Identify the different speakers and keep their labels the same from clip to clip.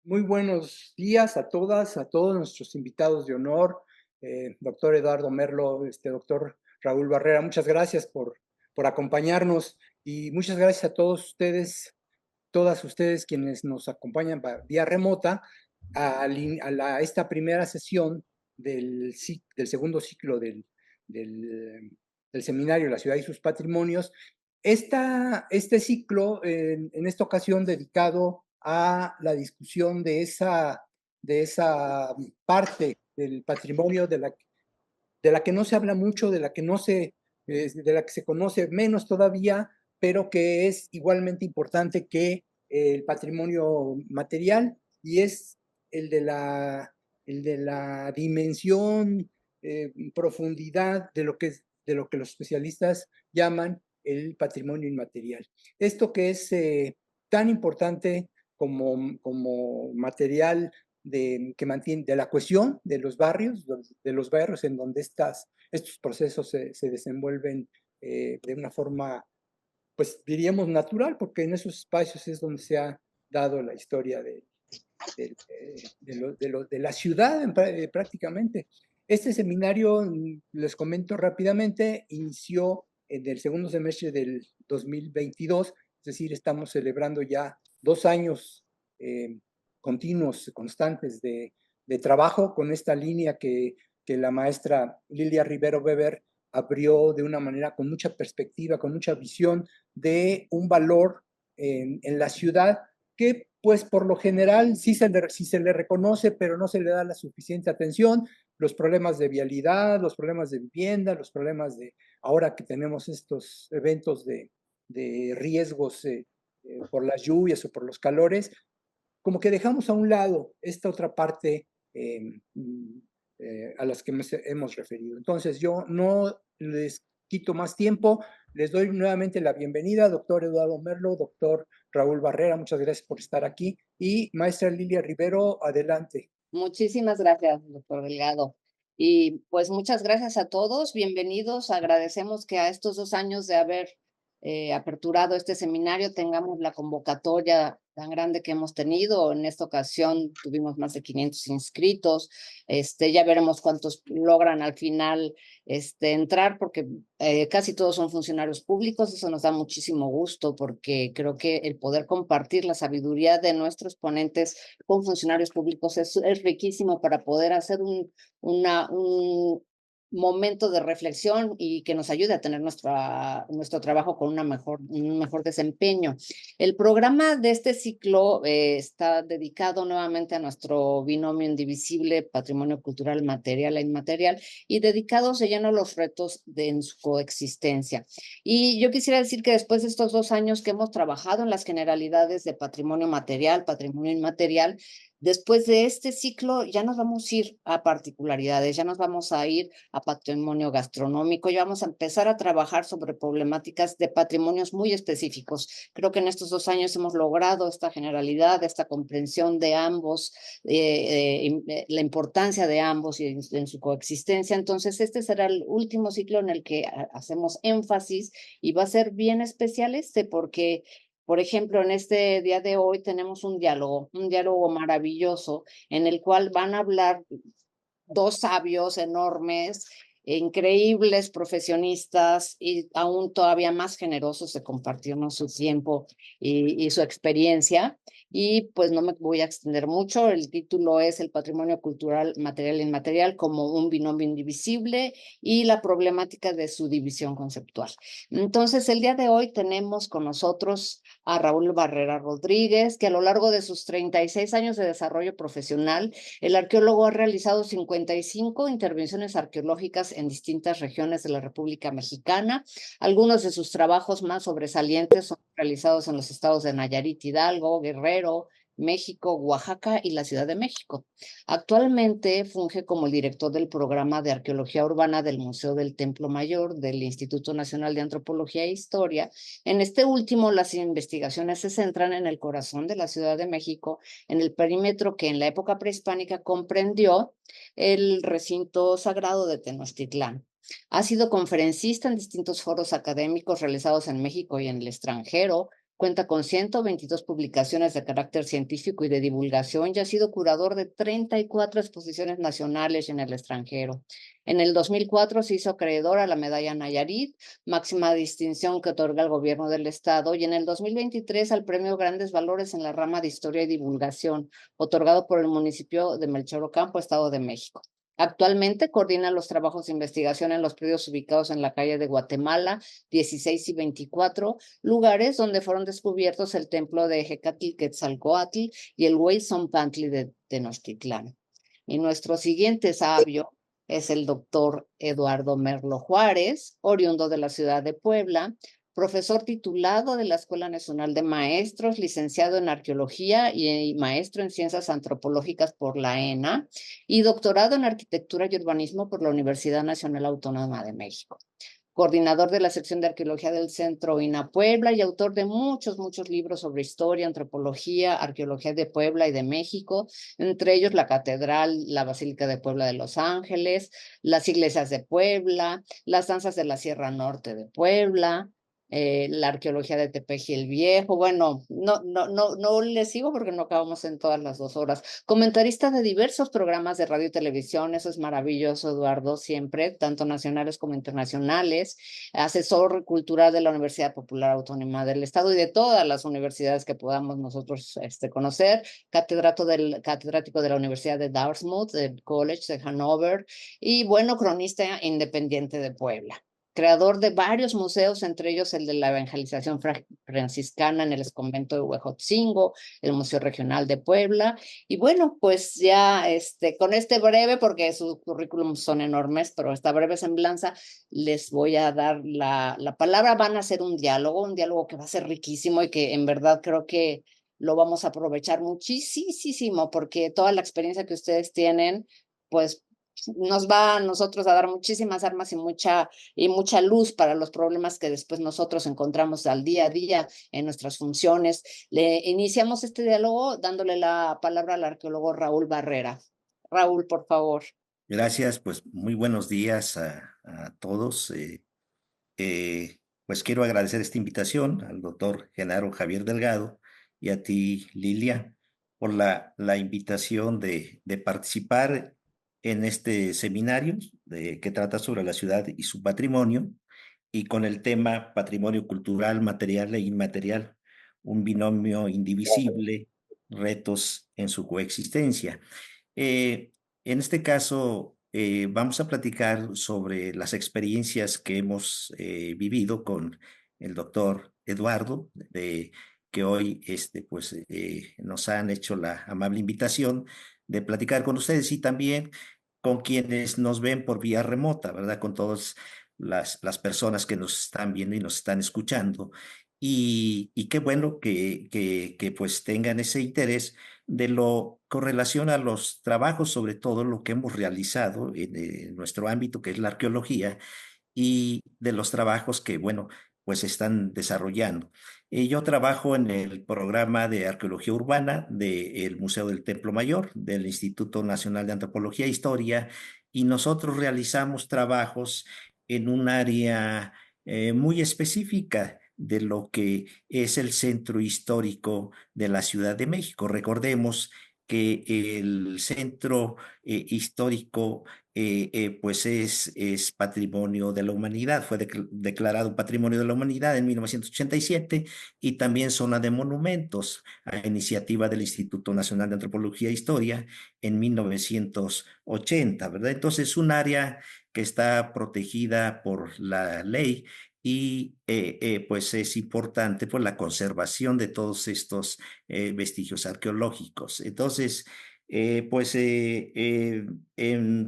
Speaker 1: Muy buenos días a todas, a todos nuestros invitados de honor, doctor Eduardo Merlo, doctor Raúl Barrera, muchas gracias por acompañarnos y muchas gracias a todos ustedes, todas ustedes quienes nos acompañan vía remota a esta primera sesión del segundo ciclo del, del seminario La ciudad y sus patrimonios. Este ciclo, en esta ocasión, dedicado a la discusión de esa parte del patrimonio de la que no se habla mucho, de la que se conoce menos todavía, pero que es igualmente importante que el patrimonio material, y es el de la dimensión, profundidad de lo que los especialistas llaman el patrimonio inmaterial. Esto que es tan importante como material que mantiene de la cohesión de los barrios en donde estos procesos se desenvuelven de una forma, pues diríamos natural, porque en esos espacios es donde se ha dado la historia de la ciudad prácticamente. Este seminario, les comento rápidamente, inició en el segundo semestre del 2022, es decir, estamos celebrando ya 2 años eh, continuos, constantes de trabajo con esta línea que la maestra Lilia Rivero Weber abrió de una manera con mucha perspectiva, con mucha visión de un valor en la ciudad que pues por lo general sí se le reconoce, pero no se le da la suficiente atención. Los problemas de vialidad, los problemas de vivienda, los problemas ahora que tenemos estos eventos de riesgos por las lluvias o por los calores, como que dejamos a un lado esta otra parte a las que hemos referido. Entonces, yo no les quito más tiempo, les doy nuevamente la bienvenida, doctor Eduardo Merlo, doctor Raúl Barrera, muchas gracias por estar aquí, y maestra Lilia Rivero, adelante.
Speaker 2: Muchísimas gracias, doctor Delgado. Y pues muchas gracias a todos, bienvenidos. Agradecemos que a estos 2 años de haber aperturado este seminario tengamos la convocatoria tan grande que hemos tenido. En esta ocasión tuvimos más de 500 inscritos. Ya veremos cuántos logran al final entrar, porque casi todos son funcionarios públicos. Eso nos da muchísimo gusto porque creo que el poder compartir la sabiduría de nuestros ponentes con funcionarios públicos es riquísimo para poder hacer un momento de reflexión y que nos ayude a tener nuestro trabajo con un mejor desempeño. El programa de este ciclo está dedicado nuevamente a nuestro binomio indivisible, patrimonio cultural material e inmaterial, y dedicado se lleno a los retos en su coexistencia. Y yo quisiera decir que después de estos 2 años que hemos trabajado en las generalidades de patrimonio material, patrimonio inmaterial, después de este ciclo ya nos vamos a ir a particularidades, ya nos vamos a ir a patrimonio gastronómico, ya vamos a empezar a trabajar sobre problemáticas de patrimonios muy específicos. Creo que en estos 2 años hemos logrado esta generalidad, esta comprensión de ambos, la importancia de ambos y en su coexistencia. Entonces, este será el último ciclo en el que hacemos énfasis y va a ser bien especial porque por ejemplo, en este día de hoy tenemos un diálogo maravilloso en el cual van a hablar dos sabios enormes, increíbles profesionistas y aún todavía más generosos de compartirnos su tiempo y su experiencia. Y pues no me voy a extender mucho. El título es El patrimonio cultural material e inmaterial como un binomio indivisible y la problemática de su división conceptual. Entonces, el día de hoy tenemos con nosotros a Raúl Barrera Rodríguez, que a lo largo de sus 36 años de desarrollo profesional, el arqueólogo ha realizado 55 intervenciones arqueológicas en distintas regiones de la República Mexicana. Algunos de sus trabajos más sobresalientes son realizados en los estados de Nayarit, Hidalgo, Guerrero, México, Oaxaca y la Ciudad de México. Actualmente funge como el director del programa de arqueología urbana del Museo del Templo Mayor del Instituto Nacional de Antropología e Historia. En este último, las investigaciones se centran en el corazón de la Ciudad de México, en el perímetro que en la época prehispánica comprendió el recinto sagrado de Tenochtitlán. Ha sido conferencista en distintos foros académicos realizados en México y en el extranjero, Cuenta con 122 publicaciones de carácter científico y de divulgación y ha sido curador de 34 exposiciones nacionales y en el extranjero. En el 2004 se hizo acreedor a la Medalla Nayarit, máxima distinción que otorga el gobierno del estado, y en el 2023 al Premio Grandes Valores en la rama de Historia y Divulgación, otorgado por el municipio de Melchor Ocampo, Estado de México. Actualmente coordina los trabajos de investigación en los predios ubicados en la calle de Guatemala, 16 y 24, lugares donde fueron descubiertos el templo de Quetzalcóatl y el Huayzompantli de Tenochtitlán. Y nuestro siguiente sabio es el doctor Eduardo Merlo Juárez, oriundo de la ciudad de Puebla, profesor titulado de la Escuela Nacional de Maestros, licenciado en Arqueología y maestro en Ciencias Antropológicas por la ENA y doctorado en Arquitectura y Urbanismo por la Universidad Nacional Autónoma de México. Coordinador de la sección de arqueología del Centro INA Puebla y autor de muchos libros sobre historia, antropología, arqueología de Puebla y de México, entre ellos la Catedral, la Basílica de Puebla de Los Ángeles, las iglesias de Puebla, las danzas de la Sierra Norte de Puebla, la arqueología de Tepeji el Viejo. Bueno, no les sigo porque no acabamos en todas las 2 horas. Comentarista de diversos programas de radio y televisión, eso es maravilloso, Eduardo, siempre, tanto nacionales como internacionales. Asesor cultural de la Universidad Popular Autónoma del Estado y de todas las universidades que podamos nosotros conocer. Catedrático de la Universidad de Dartmouth, del College de Hanover, y bueno, cronista independiente de Puebla. Creador de varios museos, entre ellos el de la evangelización franciscana en el convento de Huejotzingo, el Museo Regional de Puebla. Y bueno, pues ya con este breve, porque sus currículums son enormes, pero esta breve semblanza, les voy a dar la palabra. Van a hacer un diálogo que va a ser riquísimo y que en verdad creo que lo vamos a aprovechar muchísimo, porque toda la experiencia que ustedes tienen, pues nos va a nosotros a dar muchísimas armas y mucha luz para los problemas que después nosotros encontramos al día a día en nuestras funciones. Le iniciamos este diálogo dándole la palabra al arqueólogo Raúl Barrera. Raúl, por favor.
Speaker 3: Gracias, pues muy buenos días a todos. Pues quiero agradecer esta invitación al doctor Genaro Javier Delgado y a ti, Lilia, por la invitación de participar en este seminario que trata sobre la ciudad y su patrimonio, y con el tema patrimonio cultural, material e inmaterial, un binomio indivisible, retos en su coexistencia. Eh, en este caso, vamos a platicar sobre las experiencias que hemos vivido con el doctor Eduardo, que hoy pues, nos han hecho la amable invitación de platicar con ustedes y también con quienes nos ven por vía remota, ¿verdad? Con todas las personas que nos están viendo y nos están escuchando. Y qué bueno que pues tengan ese interés de lo con relación a los trabajos, sobre todo lo que hemos realizado en nuestro ámbito, que es la arqueología, y de los trabajos que, bueno, pues están desarrollando. Yo trabajo en el programa de arqueología urbana del Museo del Templo Mayor, del Instituto Nacional de Antropología e Historia, y nosotros realizamos trabajos en un área muy específica de lo que es el centro histórico de la Ciudad de México. Recordemos que el centro histórico pues es patrimonio de la humanidad, fue declarado patrimonio de la humanidad en 1987 y también zona de monumentos a iniciativa del Instituto Nacional de Antropología e Historia en 1980, ¿verdad? Entonces es un área que está protegida por la ley y pues es importante por la conservación de todos estos vestigios arqueológicos. Entonces,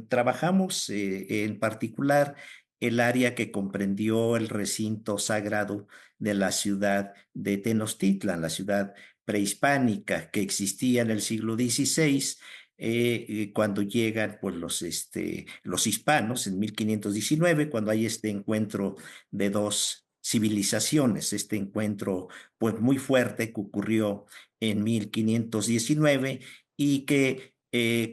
Speaker 3: trabajamos en particular el área que comprendió el recinto sagrado de la ciudad de Tenochtitlan, la ciudad prehispánica que existía en el siglo XVI, cuando llegan pues, los hispanos en 1519, cuando hay este encuentro de dos civilizaciones, este encuentro pues muy fuerte que ocurrió en 1519 y que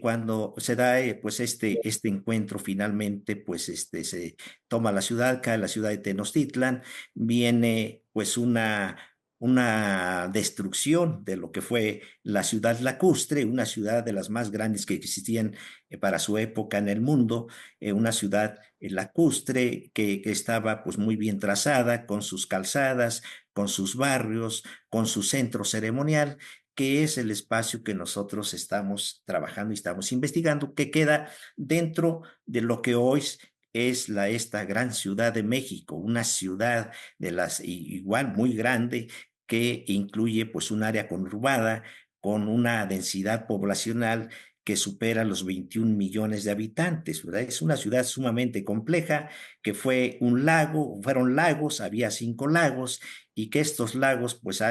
Speaker 3: cuando se da pues este encuentro finalmente pues se toma la ciudad, cae la ciudad de Tenochtitlan, viene pues una una destrucción de lo que fue la ciudad lacustre, una ciudad de las más grandes que existían para su época en el mundo, una ciudad lacustre que estaba pues muy bien trazada, con sus calzadas, con sus barrios, con su centro ceremonial, que es el espacio que nosotros estamos trabajando y estamos investigando, que queda dentro de lo que hoy es esta gran ciudad de México, una ciudad de las igual muy grande, que incluye pues un área conurbada con una densidad poblacional que supera los 21 millones de habitantes, ¿verdad? Es una ciudad sumamente compleja, que fue un lago, fueron lagos, había 5 lagos, y que estos lagos pues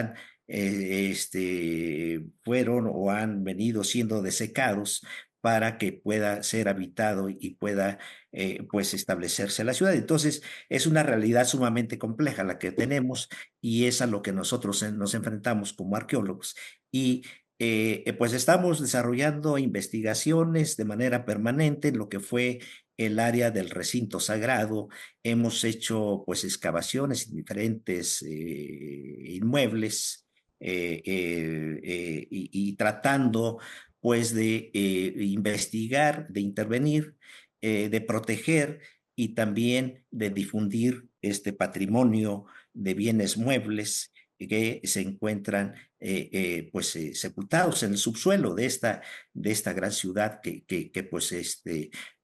Speaker 3: fueron o han venido siendo desecados para que pueda ser habitado y pueda pues establecerse la ciudad. Entonces, es una realidad sumamente compleja la que tenemos, y es a lo que nosotros nos enfrentamos como arqueólogos. Y pues estamos desarrollando investigaciones de manera permanente en lo que fue el área del recinto sagrado. Hemos hecho pues excavaciones en diferentes inmuebles, y tratando pues de investigar, de intervenir, de proteger y también de difundir este patrimonio de bienes muebles que se encuentran sepultados en el subsuelo de esta gran ciudad que pues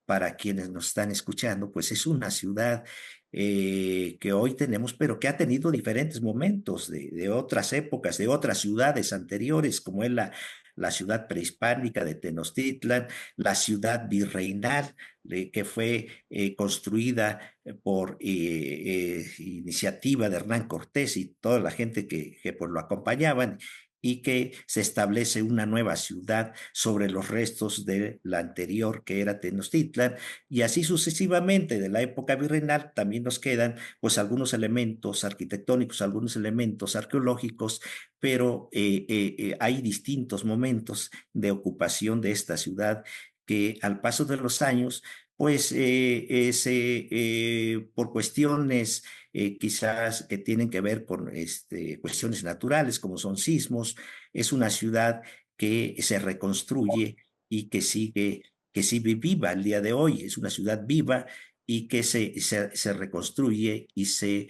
Speaker 3: para quienes nos están escuchando, pues es una ciudad que hoy tenemos, pero que ha tenido diferentes momentos de otras épocas, de otras ciudades anteriores, como es la ciudad prehispánica de Tenochtitlan, la ciudad virreinal, que fue construida por iniciativa de Hernán Cortés y toda la gente que pues, lo acompañaban, y que se establece una nueva ciudad sobre los restos de la anterior, que era Tenochtitlan, y así sucesivamente. De la época virreinal también nos quedan pues algunos elementos arquitectónicos, algunos elementos arqueológicos, pero hay distintos momentos de ocupación de esta ciudad que al paso de los años, pues por cuestiones quizás que tienen que ver con cuestiones naturales, como son sismos, es una ciudad que se reconstruye y que sigue viva al día de hoy. Es una ciudad viva y que se reconstruye y se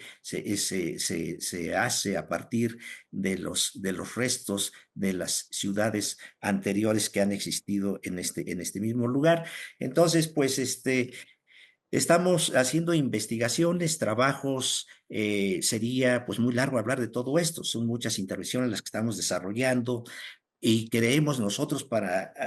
Speaker 3: hace a partir de los restos de las ciudades anteriores que han existido en este mismo lugar. Entonces, pues estamos haciendo investigaciones, trabajos, sería pues muy largo hablar de todo esto, son muchas intervenciones las que estamos desarrollando, y creemos nosotros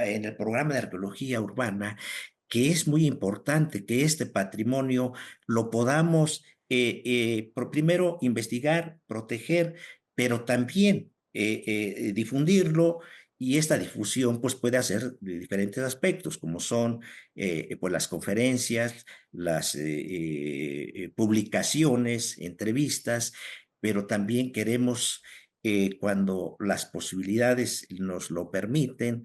Speaker 3: en el programa de arqueología urbana que es muy importante que este patrimonio lo podamos primero investigar, proteger, pero también difundirlo. Y esta difusión pues puede hacer de diferentes aspectos, como son pues las conferencias, las publicaciones, entrevistas, pero también queremos, cuando las posibilidades nos lo permiten,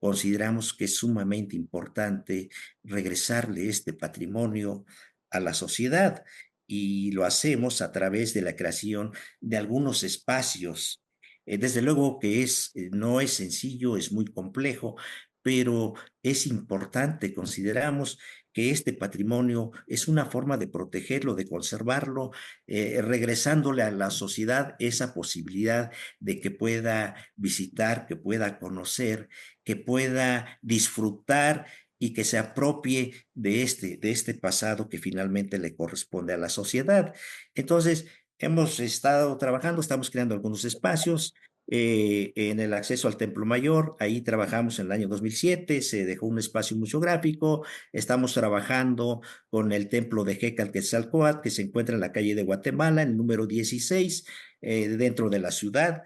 Speaker 3: consideramos que es sumamente importante regresarle este patrimonio a la sociedad, y lo hacemos a través de la creación de algunos espacios. Desde luego que no es sencillo, es muy complejo, pero es importante. Consideramos que este patrimonio es una forma de protegerlo, de conservarlo, regresándole a la sociedad esa posibilidad de que pueda visitar, que pueda conocer, que pueda disfrutar y que se apropie de este pasado que finalmente le corresponde a la sociedad. Entonces, hemos estado trabajando, estamos creando algunos espacios. En el acceso al Templo Mayor, ahí trabajamos en el año 2007, se dejó un espacio museográfico. Estamos trabajando con el Templo de Quetzalcóatl, que se encuentra en la calle de Guatemala, en el número 16, dentro de la ciudad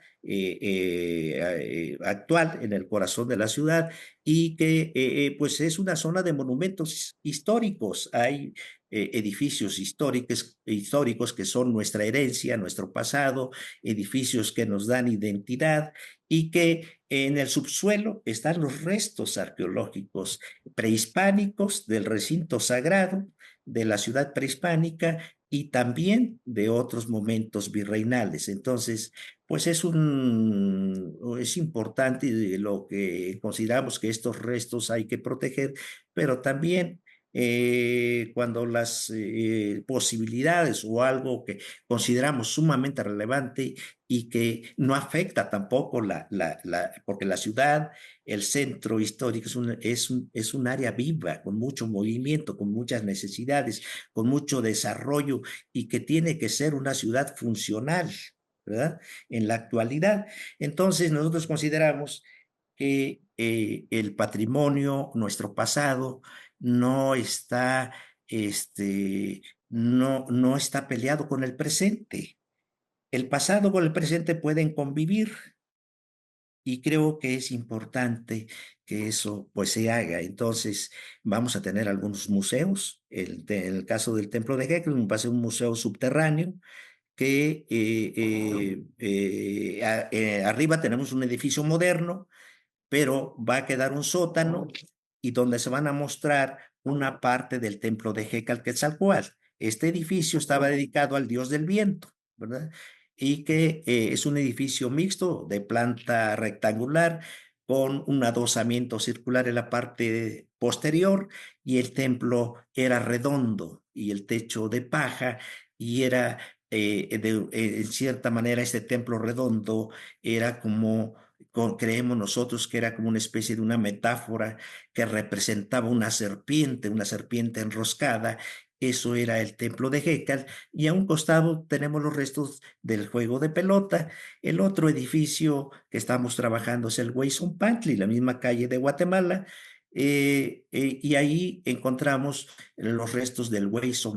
Speaker 3: actual, en el corazón de la ciudad, y que pues es una zona de monumentos históricos. Hay edificios históricos que son nuestra herencia, nuestro pasado, edificios que nos dan identidad, y que en el subsuelo están los restos arqueológicos prehispánicos del recinto sagrado de la ciudad prehispánica, y también de otros momentos virreinales. Entonces, pues es importante lo que consideramos que estos restos hay que proteger, pero también cuando las posibilidades o algo que consideramos sumamente relevante y que no afecta tampoco porque la ciudad, el centro histórico es un área viva, con mucho movimiento, con muchas necesidades, con mucho desarrollo y que tiene que ser una ciudad funcional, ¿verdad? En la actualidad. Entonces, nosotros consideramos que el patrimonio, nuestro pasado, no está, no está peleado con el presente. El pasado con el presente pueden convivir y creo que es importante que eso pues se haga. Entonces vamos a tener algunos museos. En el caso del Templo de Geklen va a ser un museo subterráneo que arriba tenemos un edificio moderno, pero va a quedar un sótano y donde se van a mostrar una parte del templo de Quetzalcóatl. Este edificio estaba dedicado al dios del viento, ¿verdad? Y que es un edificio mixto de planta rectangular con un adosamiento circular en la parte posterior y el templo era redondo y el techo de paja y era, en cierta manera, este templo redondo era como creemos nosotros que era como una especie de una metáfora que representaba una serpiente enroscada. Eso era el templo de Hécal y a un costado tenemos los restos del juego de pelota. El otro edificio que estamos trabajando es el Pantli, la misma calle de Guatemala. Y ahí encontramos los restos del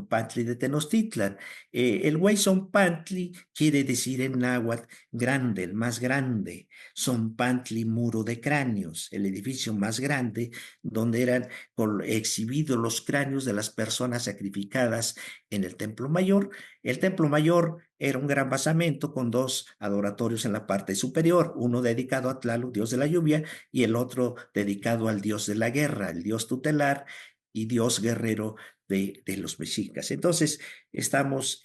Speaker 3: Pantli de Tenochtitlan. El Pantli quiere decir en náhuatl grande, el más grande. Pantli, muro de cráneos, el edificio más grande donde eran exhibidos los cráneos de las personas sacrificadas en el Templo Mayor. El Templo Mayor era un gran basamento con dos adoratorios en la parte superior, uno dedicado a Tlaloc, dios de la lluvia, y el otro dedicado al dios de la guerra, el dios tutelar y dios guerrero de los mexicas. Entonces, estamos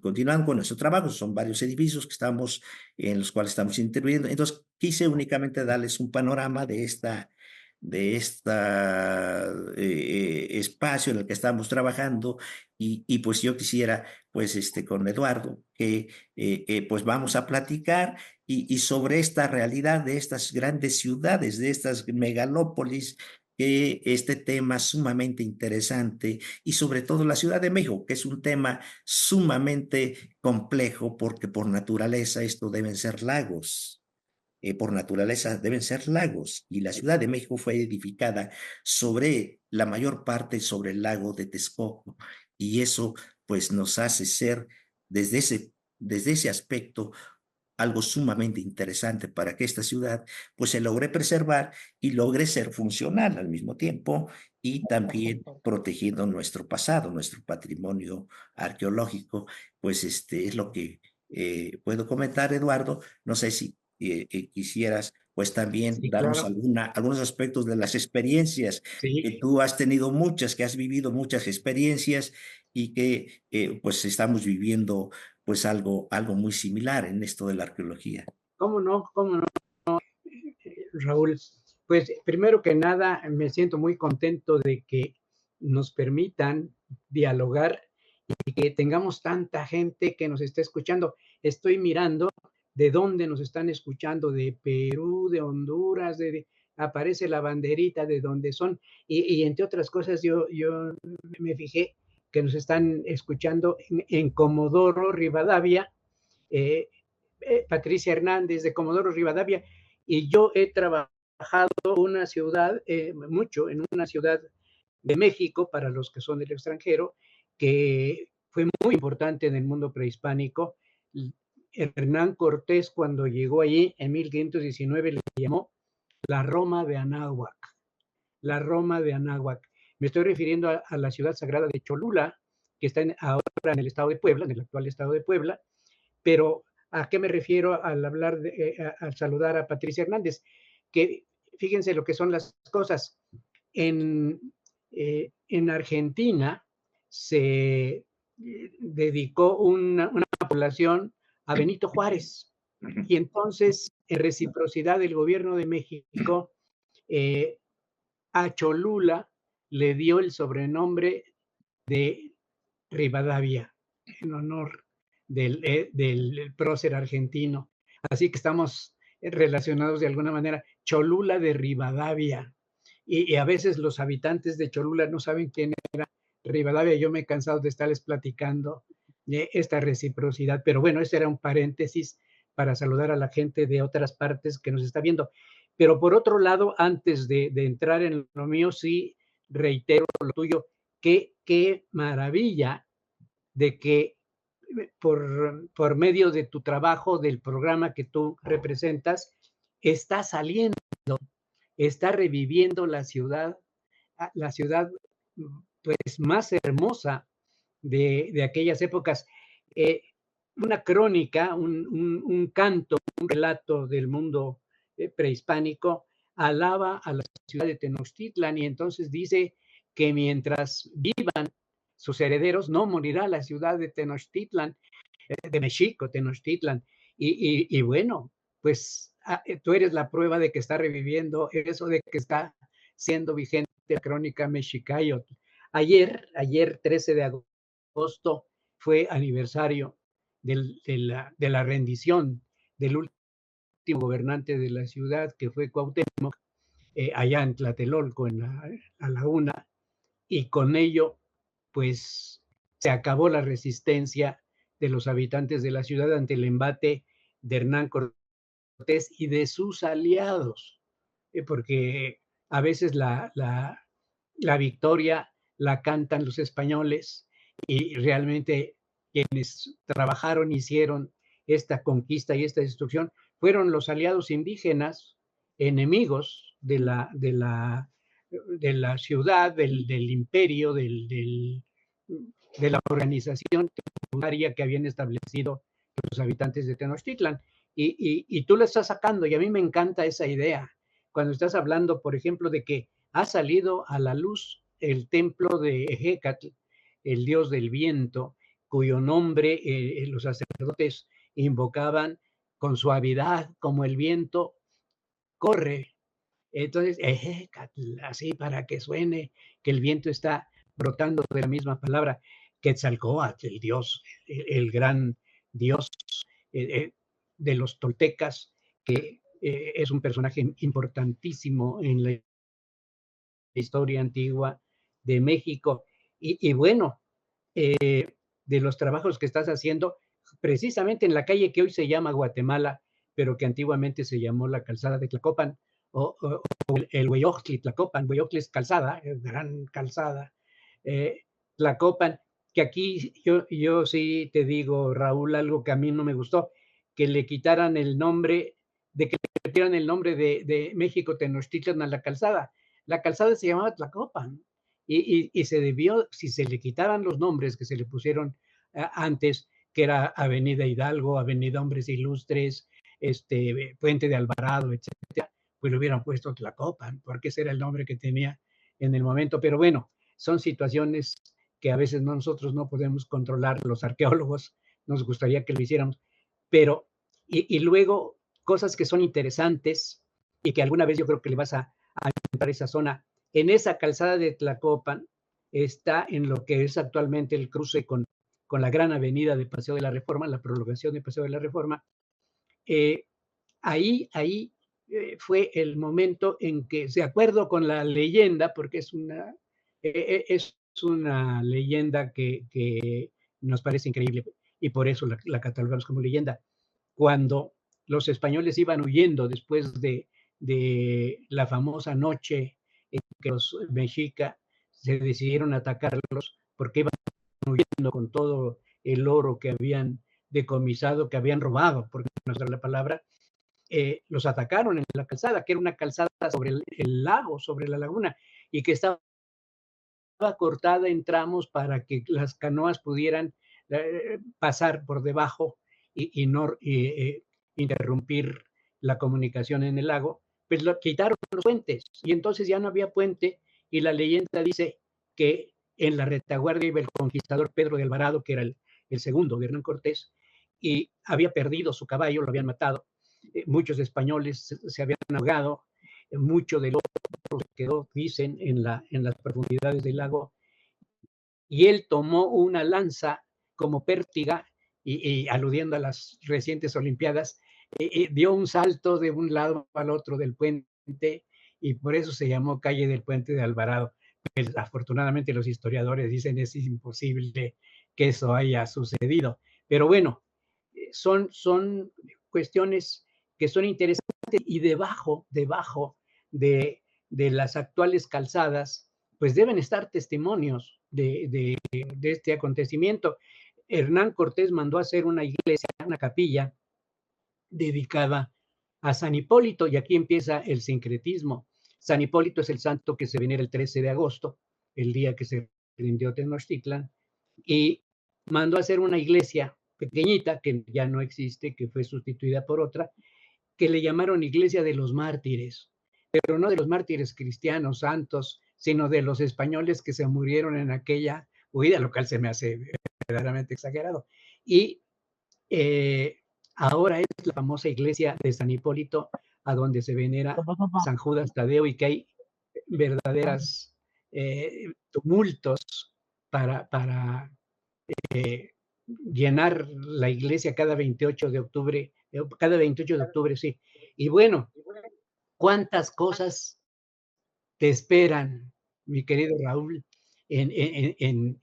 Speaker 3: continuando con nuestro trabajo. Son varios edificios que estamos, en los cuales estamos interviniendo. Entonces, quise únicamente darles un panorama de esta espacio en el que estamos trabajando y pues yo quisiera pues con Eduardo que pues vamos a platicar y sobre esta realidad de estas grandes ciudades, de estas megalópolis, que este tema sumamente interesante y sobre todo la Ciudad de México, que es un tema sumamente complejo porque por naturaleza esto deben ser lagos. Por naturaleza deben ser lagos y la Ciudad de México fue edificada sobre la mayor parte sobre el lago de Texcoco y eso pues nos hace ser desde ese aspecto algo sumamente interesante para que esta ciudad pues se logre preservar y logre ser funcional al mismo tiempo y también protegiendo nuestro pasado, nuestro patrimonio arqueológico, pues es lo que puedo comentar, Eduardo. No sé si quisieras pues también
Speaker 4: Sí,
Speaker 3: darnos
Speaker 4: claro.
Speaker 3: algunos aspectos de las experiencias que
Speaker 4: Sí,
Speaker 3: tú has tenido muchas, que has vivido muchas experiencias y que pues estamos viviendo pues algo muy similar en esto de la arqueología.
Speaker 4: cómo no, Raúl. Pues primero que nada, me siento muy contento de que nos permitan dialogar y que tengamos tanta gente que nos esté escuchando. Estoy mirando de dónde nos están escuchando, de Perú, de Honduras, aparece la banderita de dónde son. Y entre otras cosas, yo me fijé que nos están escuchando en Comodoro Rivadavia, eh, Patricia Hernández de Comodoro Rivadavia, y yo he trabajado una ciudad, mucho en una ciudad de México, para los que son del extranjero, que fue muy importante en el mundo prehispánico. Hernán Cortés, cuando llegó allí en 1519, le llamó la Roma de Anáhuac. La Roma de Anáhuac. Me estoy refiriendo a la ciudad sagrada de Cholula, que está ahora en el estado de Puebla, en el actual estado de Puebla, pero ¿a qué me refiero al hablar, al saludar a Patricia Hernández? Que fíjense lo que son las cosas. En Argentina se dedicó una población a Benito Juárez. Y entonces, en reciprocidad del gobierno de México, a Cholula le dio el sobrenombre de Rivadavia, en honor del prócer argentino. Así que estamos relacionados de alguna manera. Cholula de Rivadavia. Y a veces los habitantes de Cholula no saben quién era Rivadavia. Yo me he cansado de estarles platicando esta reciprocidad. Pero bueno, ese era un paréntesis para saludar a la gente de otras partes que nos está viendo. Pero por otro lado, antes de entrar en lo mío, sí reitero lo tuyo. Qué maravilla de que por medio de tu trabajo, del programa que tú representas, está saliendo, está reviviendo la ciudad pues más hermosa de aquellas épocas. Una crónica, un canto, un relato del mundo prehispánico alaba a la ciudad de Tenochtitlan y entonces dice que mientras vivan sus herederos no morirá la ciudad de Tenochtitlan, de México, Tenochtitlan. Y bueno, pues tú eres la prueba de que está reviviendo eso, de que está siendo vigente la crónica Mexicayotl. Ayer 13 de agosto, fue aniversario de la rendición del último gobernante de la ciudad, que fue Cuauhtémoc, allá en Tlatelolco, en la laguna, y con ello, pues, se acabó la resistencia de los habitantes de la ciudad ante el embate de Hernán Cortés y de sus aliados, porque a veces la victoria la cantan los españoles y realmente quienes trabajaron, hicieron esta conquista y esta destrucción, fueron los aliados indígenas, enemigos de la ciudad, del imperio, de la organización tributaria que habían establecido los habitantes de Tenochtitlan. Y tú lo estás sacando, y a mí me encanta esa idea. Cuando estás hablando, por ejemplo, de que ha salido a la luz el templo de Ejecatl, el dios del viento, cuyo nombre los sacerdotes invocaban con suavidad, como el viento corre. Entonces, Ejecatl, así para que suene que el viento está brotando de la misma palabra. Quetzalcóatl, el dios, el gran dios de los toltecas, que es un personaje importantísimo en la historia antigua de México. Y bueno, de los trabajos que estás haciendo, precisamente en la calle que hoy se llama Guatemala, pero que antiguamente se llamó la Calzada de Tlacopan, o el Hueyotli Tlacopan. Hueyotli es calzada, gran calzada. Tlacopan, que aquí yo sí te digo, Raúl, algo que a mí no me gustó, que le quitaran el nombre, de México Tenochtitlan a la calzada. La calzada se llamaba Tlacopan y se debió, si se le quitaran los nombres que se le pusieron antes, que era Avenida Hidalgo, Avenida Hombres Ilustres, Puente de Alvarado, etcétera, pues le hubieran puesto Tlacopan, porque ese era el nombre que tenía en el momento. Pero bueno, son situaciones que a veces nosotros no podemos controlar, los arqueólogos nos gustaría que lo hiciéramos, pero y luego cosas que son interesantes y que alguna vez yo creo que le vas a entrar a esa zona. En esa calzada de Tlacopan está en lo que es actualmente el cruce con la gran avenida de Paseo de la Reforma, la prolongación de Paseo de la Reforma. Ahí fue el momento en que, de acuerdo con la leyenda, porque es una leyenda que nos parece increíble y por eso la catalogamos como leyenda, cuando los españoles iban huyendo después de la famosa noche en que los mexicas se decidieron atacarlos porque iban huyendo con todo el oro que habían decomisado, que habían robado, por no usar la palabra. Los atacaron en la calzada, que era una calzada sobre el lago, sobre la laguna, y que estaba cortada en tramos para que las canoas pudieran pasar por debajo y no interrumpir la comunicación en el lago. Pues lo quitaron los puentes y entonces ya no había puente, y la leyenda dice que en la retaguardia iba el conquistador Pedro de Alvarado, que era el segundo de Hernán Cortés, y había perdido su caballo, lo habían matado. Muchos españoles se habían ahogado, mucho del oro se quedó, dicen, en las profundidades del lago, y él tomó una lanza como pértiga, y aludiendo a las recientes Olimpiadas, dio un salto de un lado al otro del puente, y por eso se llamó calle del Puente de Alvarado. Pues, afortunadamente los historiadores dicen es imposible que eso haya sucedido. Pero bueno, son cuestiones que son interesantes, y debajo de las actuales calzadas, pues deben estar testimonios de este acontecimiento. Hernán Cortés mandó a hacer una iglesia, una capilla dedicada a San Hipólito, y aquí empieza el sincretismo. San Hipólito es el santo que se venera el 13 de agosto, el día que se rindió Tenochtitlan, y mandó a hacer una iglesia pequeñita, que ya no existe, que fue sustituida por otra, que le llamaron Iglesia de los Mártires, pero no de los mártires cristianos santos, sino de los españoles que se murieron en aquella huida, lo cual se me hace verdaderamente exagerado. Y ahora es la famosa iglesia de San Hipólito, a donde se venera San Judas Tadeo, y que hay verdaderas tumultos para llenar la iglesia cada 28 de octubre, sí. Y bueno, ¿cuántas cosas te esperan, mi querido Raúl, en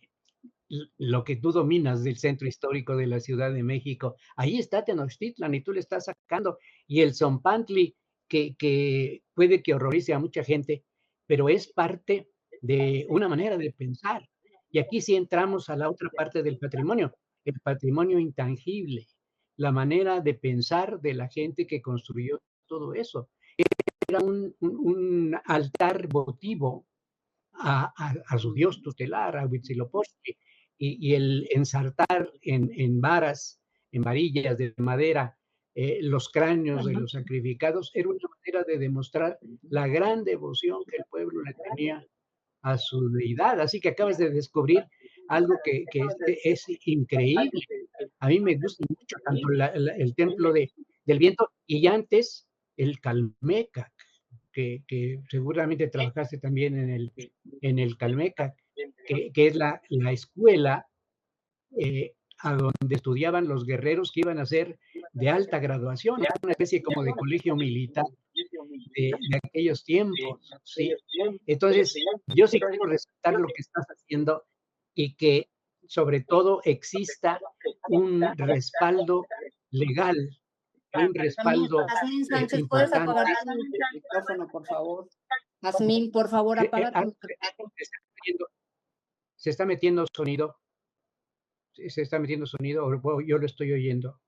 Speaker 4: lo que tú dominas del centro histórico de la Ciudad de México? Ahí está Tenochtitlan y tú le estás sacando, y el Zompantli, que puede que horrorice a mucha gente, pero es parte de una manera de pensar. Y aquí sí entramos a la otra parte del patrimonio, el patrimonio intangible, la manera de pensar de la gente que construyó todo eso. Era un altar votivo a su dios tutelar, a Huitzilopochtli, y el ensartar en varas, en varillas de madera, los cráneos de los sacrificados, era una manera de demostrar la gran devoción que el pueblo le tenía a su deidad. Así que acabas de descubrir algo que es increíble. A mí me gusta mucho tanto el templo del viento, y antes el Calmecac, que seguramente trabajaste también en el Calmecac, que es la escuela a donde estudiaban los guerreros que iban a ser de alta graduación, una especie como de colegio militar de aquellos tiempos, ¿sí? Entonces, yo sí quiero resaltar lo que estás haciendo, y que sobre todo exista un respaldo legal, un respaldo
Speaker 2: Jazmín Sánchez, ¿puedes
Speaker 4: importante.
Speaker 2: apagar tu micrófono, por favor? Jazmín, por favor, apaga tu micrófono.
Speaker 4: Se está metiendo sonido, o yo lo estoy oyendo.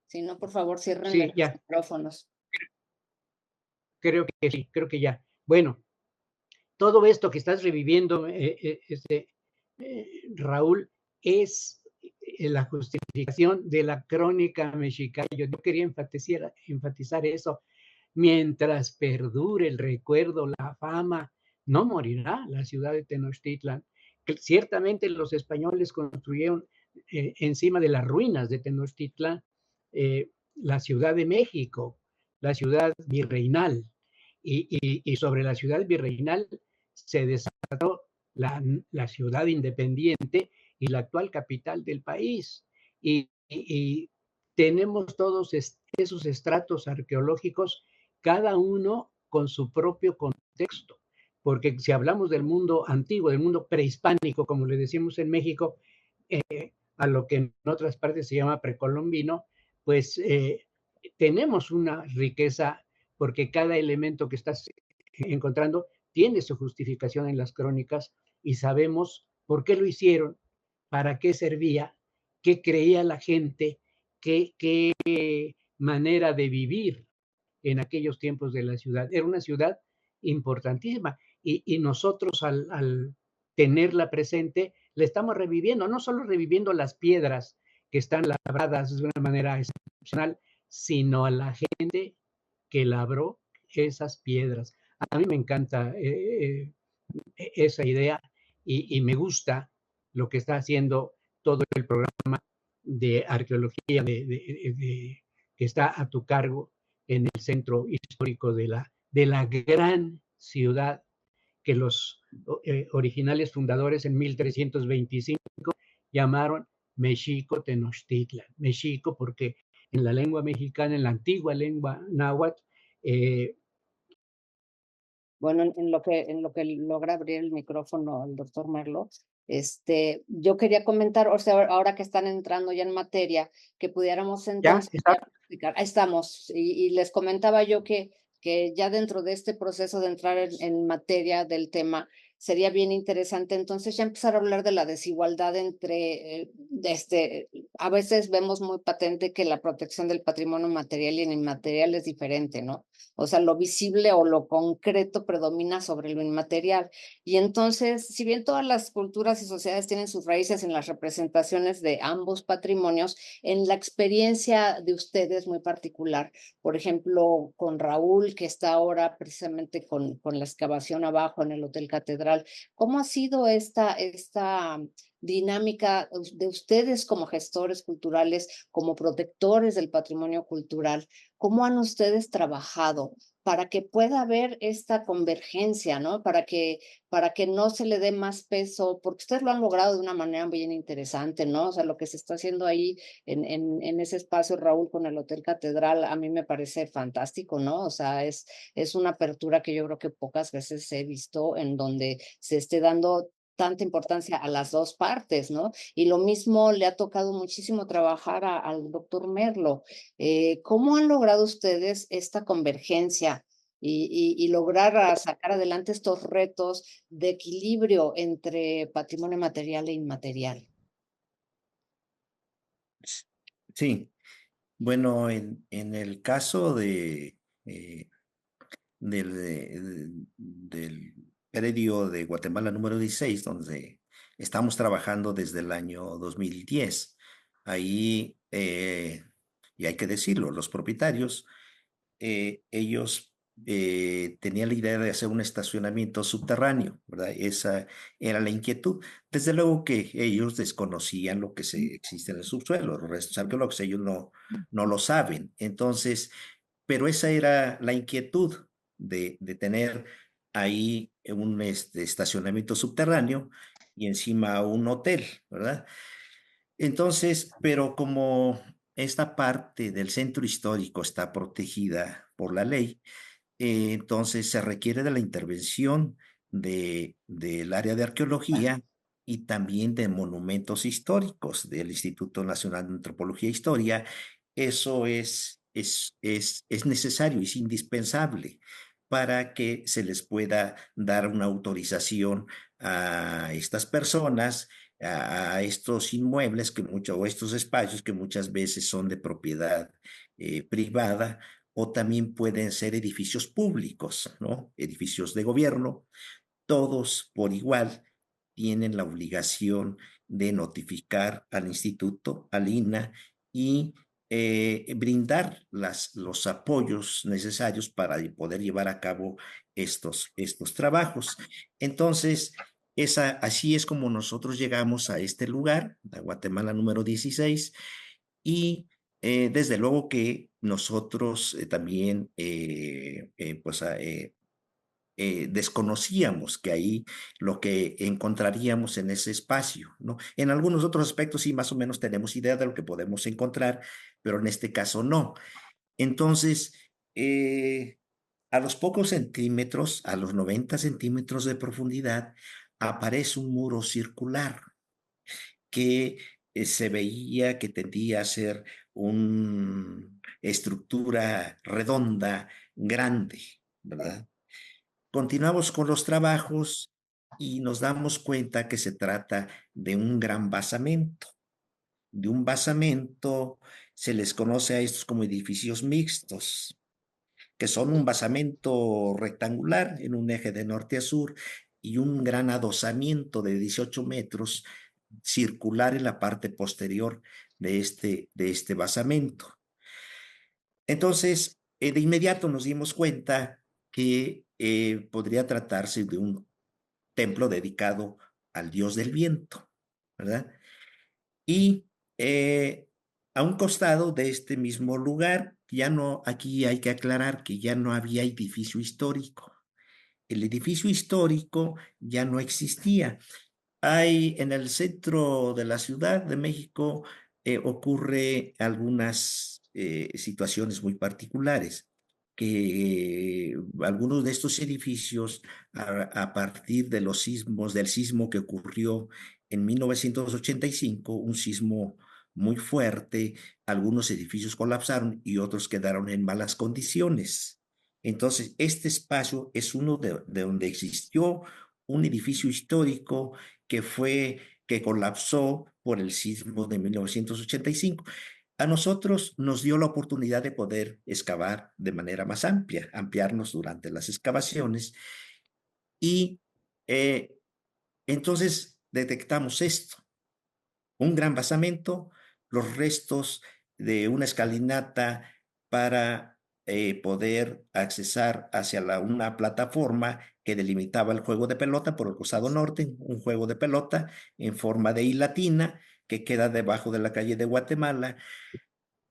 Speaker 2: Si no, por favor, cierren
Speaker 4: Sí,
Speaker 2: los
Speaker 4: ya.
Speaker 2: micrófonos.
Speaker 4: Creo que sí, creo que ya. Bueno, todo esto que estás reviviendo, Raúl, es la justificación de la crónica mexica. Yo quería enfatizar eso. Mientras perdure el recuerdo, la fama, no morirá la ciudad de Tenochtitlan. Ciertamente los españoles construyeron encima de las ruinas de Tenochtitlan la Ciudad de México, la ciudad virreinal, y sobre la ciudad virreinal se desarrolló la ciudad independiente y la actual capital del país. Y tenemos todos esos estratos arqueológicos, cada uno con su propio contexto, porque si hablamos del mundo antiguo, del mundo prehispánico, como le decimos en México, a lo que en otras partes se llama precolombino, pues tenemos una riqueza, porque cada elemento que estás encontrando tiene su justificación en las crónicas, y sabemos por qué lo hicieron, para qué servía, qué creía la gente, qué manera de vivir en aquellos tiempos de la ciudad. Era una ciudad importantísima, y nosotros al tenerla presente, la estamos reviviendo, no solo reviviendo las piedras que están labradas de una manera excepcional, sino a la gente que labró esas piedras. A mí me encanta esa idea y me gusta lo que está haciendo todo el programa de arqueología que está a tu cargo en el centro histórico de la gran ciudad que los originales fundadores en 1325 llamaron Mexico Tenochtitlan. Mexico porque en la lengua mexicana, en la antigua lengua náhuatl,
Speaker 2: Bueno, en lo que logra abrir el micrófono el doctor Merlo, yo quería comentar, o sea, ahora que están entrando ya en materia, que pudiéramos
Speaker 4: ya
Speaker 2: entonces
Speaker 4: está.
Speaker 2: ya explicar. Ahí estamos, y les comentaba yo que ya dentro de este proceso de entrar en materia del tema, sería bien interesante entonces ya empezar a hablar de la desigualdad entre, a veces vemos muy patente que la protección del patrimonio material y inmaterial es diferente, ¿no? O sea, lo visible o lo concreto predomina sobre lo inmaterial. Y entonces, si bien todas las culturas y sociedades tienen sus raíces en las representaciones de ambos patrimonios, en la experiencia de ustedes muy particular, por ejemplo, con Raúl, que está ahora precisamente con la excavación abajo en el Hotel Catedral, ¿cómo ha sido esta dinámica de ustedes como gestores culturales, como protectores del patrimonio cultural? ¿Cómo han ustedes trabajado para que pueda haber esta convergencia, ¿no? Para que no se le dé más peso, porque ustedes lo han logrado de una manera bien interesante, ¿no? O sea, lo que se está haciendo ahí en ese espacio, Raúl, con el Hotel Catedral, a mí me parece fantástico, ¿no? O sea, es una apertura que yo creo que pocas veces he visto en donde se esté dando tanta importancia a las dos partes, ¿no? Y lo mismo le ha tocado muchísimo trabajar al doctor Merlo. ¿Cómo han logrado ustedes esta convergencia y lograr sacar adelante estos retos de equilibrio entre patrimonio material e inmaterial?
Speaker 3: Sí, bueno, en el caso del predio de Guatemala número 16, donde estamos trabajando desde el año 2010. Ahí, y hay que decirlo, los propietarios, ellos tenían la idea de hacer un estacionamiento subterráneo, ¿verdad? Esa era la inquietud. Desde luego que ellos desconocían lo que existe en el subsuelo, los restos arqueológicos, ellos no lo saben. Entonces, pero esa era la inquietud de tener ahí un estacionamiento subterráneo y encima un hotel, ¿verdad? Entonces, pero como esta parte del centro histórico está protegida por la ley, entonces se requiere de la intervención del área de arqueología y también de monumentos históricos del Instituto Nacional de Antropología e Historia. Eso es necesario, es indispensable para que se les pueda dar una autorización a estas personas, a estos inmuebles o estos espacios que muchas veces son de propiedad privada, o también pueden ser edificios públicos, ¿no? Edificios de gobierno. Todos por igual tienen la obligación de notificar al instituto, al INAH, y brindar los apoyos necesarios para poder llevar a cabo estos trabajos. Entonces, así es como nosotros llegamos a este lugar, a Guatemala número 16, y desde luego que nosotros también desconocíamos que ahí lo que encontraríamos en ese espacio, ¿no? En algunos otros aspectos sí más o menos tenemos idea de lo que podemos encontrar, pero en este caso no. Entonces, a los pocos centímetros, a los 90 centímetros de profundidad, aparece un muro circular que se veía que tendía a ser una estructura redonda, grande, ¿verdad? Continuamos con los trabajos y nos damos cuenta que se trata de un gran basamento. De un basamento se les conoce a estos como edificios mixtos, que son un basamento rectangular en un eje de norte a sur y un gran adosamiento de 18 metros circular en la parte posterior de este basamento. Entonces, de inmediato nos dimos cuenta que podría tratarse de un templo dedicado al dios del viento, ¿verdad? Y a un costado de este mismo lugar, ya no, aquí hay que aclarar que ya no había edificio histórico. El edificio histórico ya no existía. Hay en el centro de la Ciudad de México ocurre algunas situaciones muy particulares, que algunos de estos edificios, a partir de los sismos, del sismo que ocurrió en 1985, un sismo muy fuerte, algunos edificios colapsaron y otros quedaron en malas condiciones. Entonces, este espacio es uno de donde existió un edificio histórico que colapsó por el sismo de 1985. A nosotros nos dio la oportunidad de poder excavar de manera más amplia, ampliarnos durante las excavaciones y eh, entonces detectamos esto, un gran basamento, los restos de una escalinata para poder accesar hacia una plataforma que delimitaba el juego de pelota por el costado norte, un juego de pelota en forma de I latina que queda debajo de la calle de Guatemala.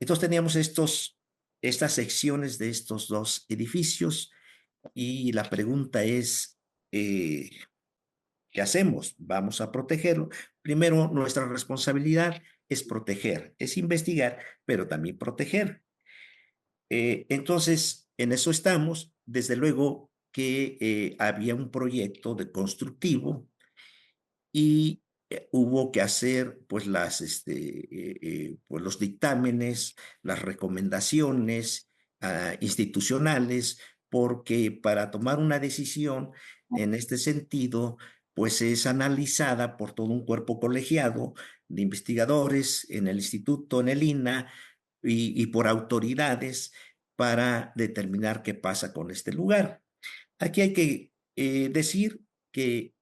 Speaker 3: Entonces teníamos estas secciones de estos dos edificios y la pregunta es, eh, ¿qué hacemos? Vamos a protegerlo. Primero, nuestra responsabilidad es proteger, es investigar, pero también proteger. Entonces, en eso estamos. Desde luego que había un proyecto de constructivo y hubo que hacer pues pues los dictámenes, las recomendaciones institucionales, porque para tomar una decisión en este sentido, pues es analizada por todo un cuerpo colegiado de investigadores en el instituto, en el INAH y por autoridades para determinar qué pasa con este lugar. Aquí hay que decir que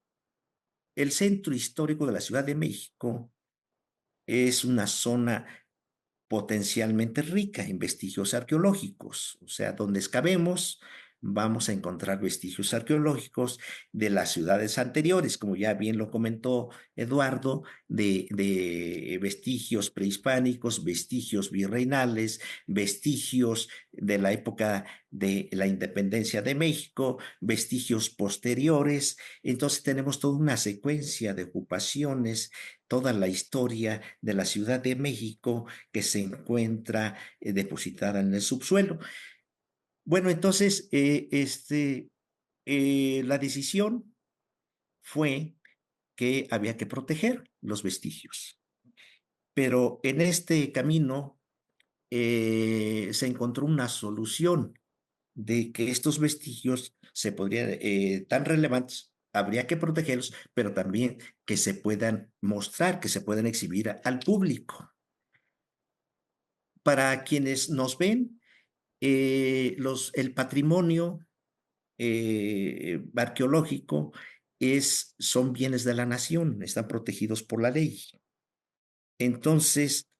Speaker 3: el centro histórico de la Ciudad de México es una zona potencialmente rica en vestigios arqueológicos, o sea, donde excavemos vamos a encontrar vestigios arqueológicos de las ciudades anteriores, como ya bien lo comentó Eduardo, de vestigios prehispánicos, vestigios virreinales, vestigios de la época de la independencia de México, vestigios posteriores. Entonces tenemos toda una secuencia de ocupaciones, toda la historia de la Ciudad de México que se encuentra depositada en el subsuelo. Bueno, entonces, la decisión fue que había que proteger los vestigios, pero en este camino se encontró una solución de que estos vestigios se podrían, tan relevantes, habría que protegerlos, pero también que se puedan mostrar, que se puedan exhibir al público. Para quienes nos ven, el patrimonio arqueológico son bienes de la nación, están protegidos por la ley. Entonces,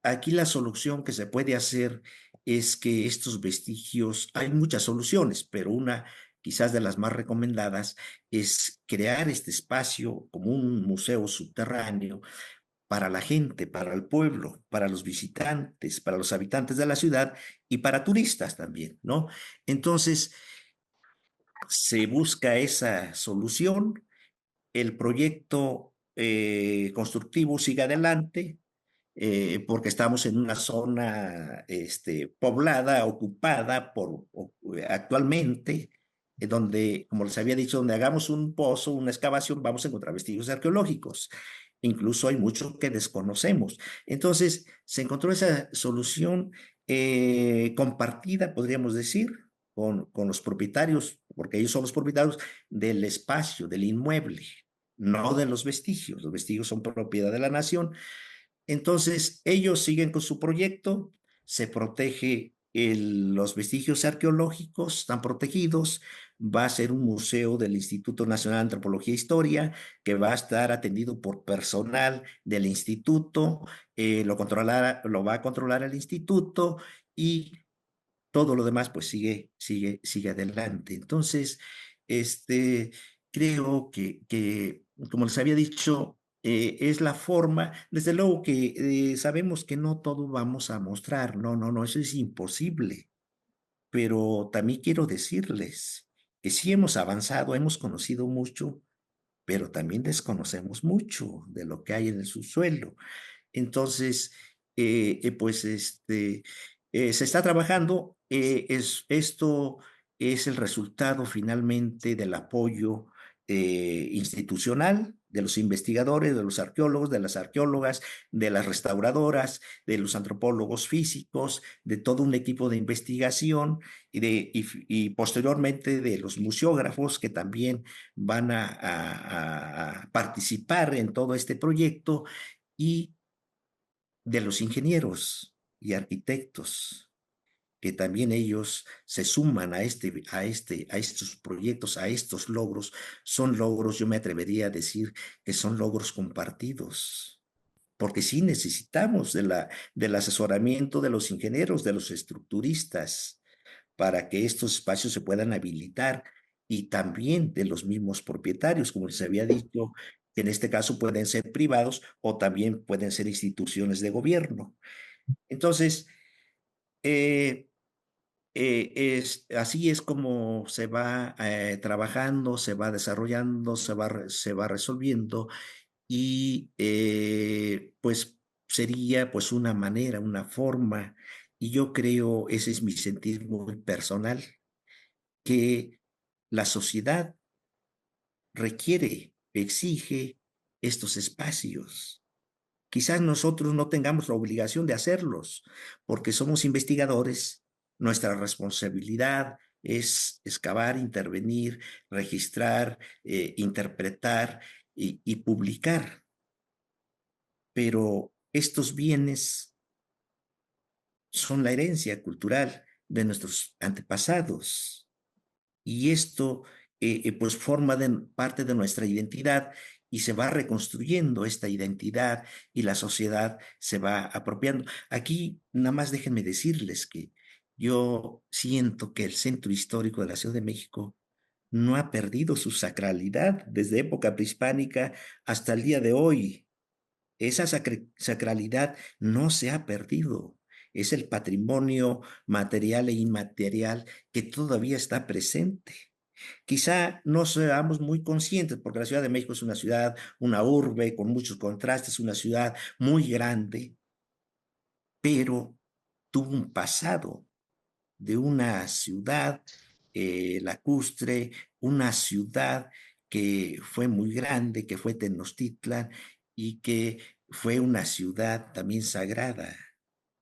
Speaker 3: aquí la solución que se puede hacer es que estos vestigios, hay muchas soluciones, pero una quizás de las más recomendadas es crear este espacio como un museo subterráneo para la gente, para el pueblo, para los visitantes, para los habitantes de la ciudad y para turistas también, ¿no? Entonces, se busca esa solución, el proyecto constructivo sigue adelante, porque estamos en una zona poblada, ocupada actualmente, donde, como les había dicho, donde hagamos un pozo, una excavación, vamos a encontrar vestigios arqueológicos. Incluso hay mucho que desconocemos. Entonces, se encontró esa solución compartida, podríamos decir, con los propietarios, porque ellos son los propietarios del espacio, del inmueble, no de los vestigios. Los vestigios son propiedad de la nación. Entonces, ellos siguen con su proyecto, se protege los vestigios arqueológicos, están protegidos, va a ser un museo del Instituto Nacional de Antropología e Historia, que va a estar atendido por personal del instituto, lo va a controlar el instituto y todo lo demás pues sigue adelante. Entonces, este, creo que, como les había dicho, es la forma, desde luego que sabemos que no todo vamos a mostrar, no, no, no, eso es imposible, pero también quiero decirles que sí hemos avanzado, hemos conocido mucho, pero también desconocemos mucho de lo que hay en el subsuelo. Entonces, pues se está trabajando, esto es el resultado finalmente del apoyo institucional de los investigadores, de los arqueólogos, de las arqueólogas, de las restauradoras, de los antropólogos físicos, de todo un equipo de investigación y posteriormente de los museógrafos que también van a participar en todo este proyecto y de los ingenieros y arquitectos, que también ellos se suman a estos proyectos, a estos logros. Son logros, yo me atrevería a decir que son logros compartidos, porque sí necesitamos del asesoramiento de los ingenieros, de los estructuristas, para que estos espacios se puedan habilitar y también de los mismos propietarios, como les había dicho, que en este caso pueden ser privados o también pueden ser instituciones de gobierno. Entonces, eh, así es como se va trabajando, se va desarrollando, se va resolviendo y pues sería pues una manera, una forma, y yo creo, ese es mi sentir muy personal, que la sociedad requiere, exige estos espacios. Quizás nosotros no tengamos la obligación de hacerlos, porque somos investigadores. Nuestra responsabilidad es excavar, intervenir, registrar, interpretar y publicar. Pero estos bienes son la herencia cultural de nuestros antepasados. Y esto pues forma parte de nuestra identidad y se va reconstruyendo esta identidad y la sociedad se va apropiando. Aquí nada más déjenme decirles que yo siento que el centro histórico de la Ciudad de México no ha perdido su sacralidad desde época prehispánica hasta el día de hoy. Esa sacralidad no se ha perdido. Es el patrimonio material e inmaterial que todavía está presente. Quizá no seamos muy conscientes, porque la Ciudad de México es una ciudad, una urbe con muchos contrastes, una ciudad muy grande, pero tuvo un pasado de una ciudad lacustre, una ciudad que fue muy grande, que fue Tenochtitlan y que fue una ciudad también sagrada,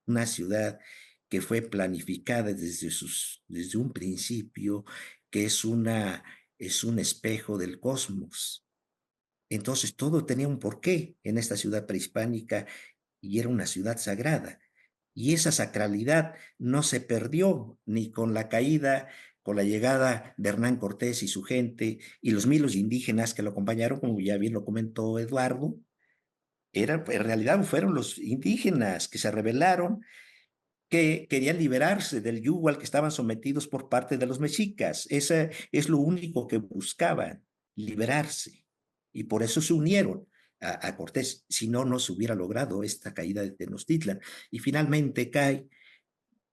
Speaker 3: una ciudad que fue planificada desde un principio, que es un espejo del cosmos. Entonces todo tenía un porqué en esta ciudad prehispánica y era una ciudad sagrada. Y esa sacralidad no se perdió ni con la caída, con la llegada de Hernán Cortés y su gente y los miles indígenas que lo acompañaron, como ya bien lo comentó Eduardo. En realidad fueron los indígenas que se rebelaron, que querían liberarse del yugo al que estaban sometidos por parte de los mexicas. Ese es lo único que buscaban, liberarse. Y por eso se unieron a Cortés. Si no, no se hubiera logrado esta caída de Tenochtitlan. Y finalmente cae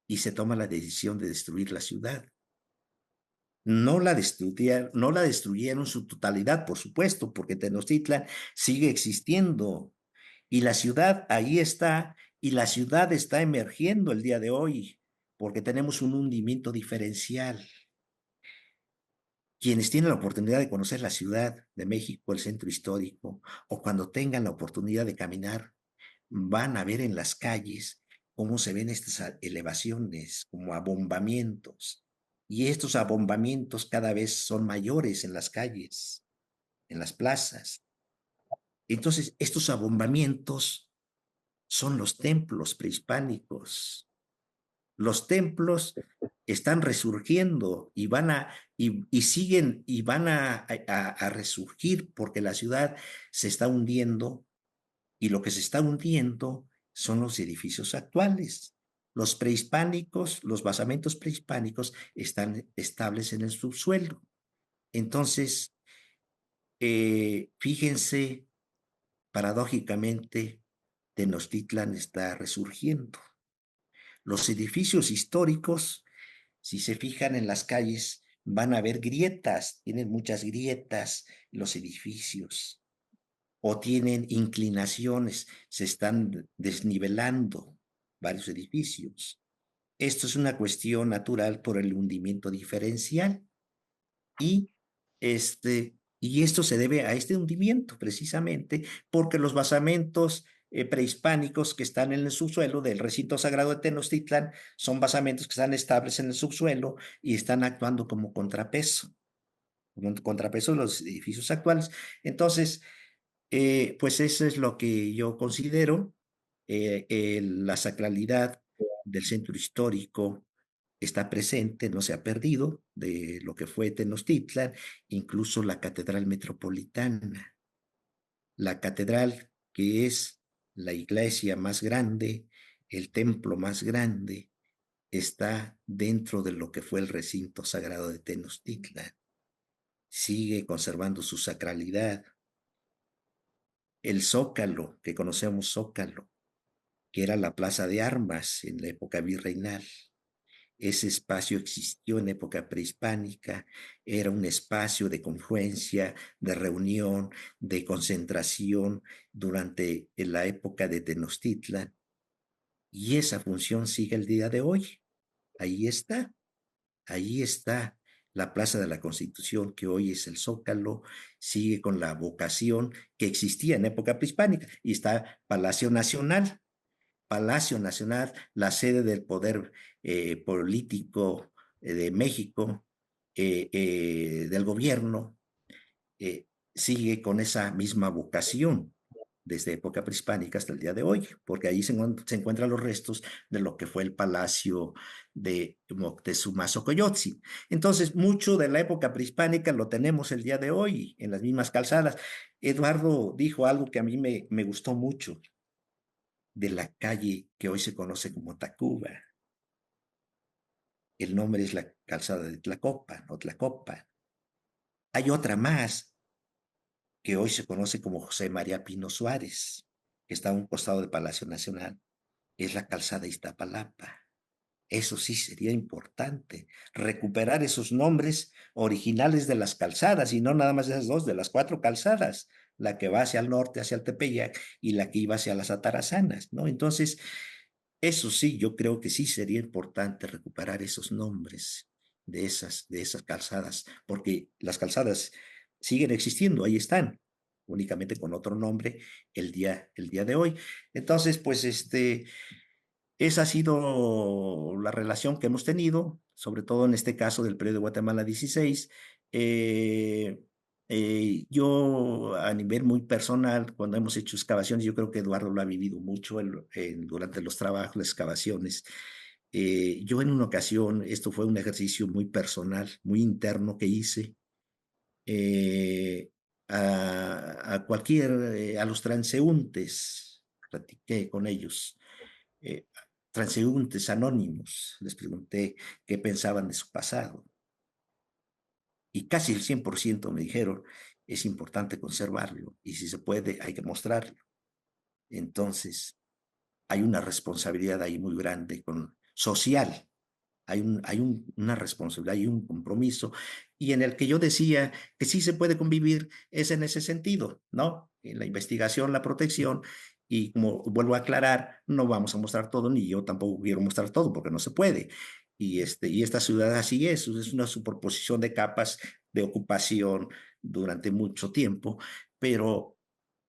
Speaker 3: y se toma la decisión de destruir la ciudad. No la destruyeron en su totalidad, por supuesto, porque Tenochtitlan sigue existiendo y la ciudad ahí está y la ciudad está emergiendo el día de hoy porque tenemos un hundimiento diferencial. Quienes tienen la oportunidad de conocer la Ciudad de México, el centro histórico, o cuando tengan la oportunidad de caminar, van a ver en las calles cómo se ven estas elevaciones, como abombamientos. Y estos abombamientos cada vez son mayores en las calles, en las plazas. Entonces, estos abombamientos son los templos prehispánicos. Los templos están resurgiendo y y siguen y van a resurgir porque la ciudad se está hundiendo y lo que se está hundiendo son los edificios actuales. Los prehispánicos, los basamentos prehispánicos están estables en el subsuelo. Entonces, fíjense, paradójicamente, Tenochtitlan está resurgiendo. Los edificios históricos, si se fijan en las calles, van a ver grietas, tienen muchas grietas los edificios, o tienen inclinaciones, se están desnivelando varios edificios. Esto es una cuestión natural por el hundimiento diferencial y, y esto se debe a este hundimiento precisamente porque los basamentos prehispánicos que están en el subsuelo del recinto sagrado de Tenochtitlan son basamentos que están estables en el subsuelo y están actuando como contrapeso de los edificios actuales. Entonces, pues eso es lo que yo considero la sacralidad del centro histórico está presente, no se ha perdido de lo que fue Tenochtitlan, incluso la catedral metropolitana, la catedral que es la iglesia más grande, el templo más grande, está dentro de lo que fue el recinto sagrado de Tenochtitlan. Sigue conservando su sacralidad. El Zócalo, que conocemos Zócalo, que era la plaza de armas en la época virreinal. Ese espacio existió en época prehispánica, era un espacio de confluencia, de reunión, de concentración durante la época de Tenochtitlan. Y esa función sigue el día de hoy. Ahí está la Plaza de la Constitución, que hoy es el Zócalo, sigue con la vocación que existía en época prehispánica, y está Palacio Nacional, la sede del poder político de México, del gobierno, sigue con esa misma vocación desde época prehispánica hasta el día de hoy, porque ahí se encuentran los restos de lo que fue el palacio de Moctezuma Xocoyotzin. Entonces, mucho de la época prehispánica lo tenemos el día de hoy en las mismas calzadas. Eduardo dijo algo que a mí me gustó mucho de la calle que hoy se conoce como Tacuba. El nombre es la calzada de Tlacopan o Tlacopan. Hay otra más que hoy se conoce como José María Pino Suárez, que está a un costado del Palacio Nacional. Es la calzada Iztapalapa. Eso sí sería importante, recuperar esos nombres originales de las calzadas y no nada más de esas dos, de las 4 calzadas, la que va hacia el norte, hacia el Tepeyac y la que iba hacia las Atarazanas, ¿no? Entonces, eso sí, yo creo que sí sería importante recuperar esos nombres de esas calzadas, porque las calzadas siguen existiendo, ahí están, únicamente con otro nombre el día de hoy. Entonces, pues esa ha sido la relación que hemos tenido, sobre todo en este caso del periodo de Guatemala 16. Yo a nivel muy personal, cuando hemos hecho excavaciones, yo creo que Eduardo lo ha vivido mucho durante los trabajos, las excavaciones. Yo en una ocasión, esto fue un ejercicio muy personal, muy interno que hice, eh, a los transeúntes, platiqué con ellos, eh, transeúntes anónimos, les pregunté qué pensaban de su pasado y casi el 100% me dijeron, es importante conservarlo y si se puede hay que mostrarlo. Entonces, hay una responsabilidad ahí muy grande social. Una responsabilidad, hay un compromiso, y en el que yo decía que sí se puede convivir es en ese sentido, ¿no? En la investigación, la protección, y como vuelvo a aclarar, no vamos a mostrar todo, ni yo tampoco quiero mostrar todo, porque no se puede. Y esta ciudad así es una superposición de capas de ocupación durante mucho tiempo, pero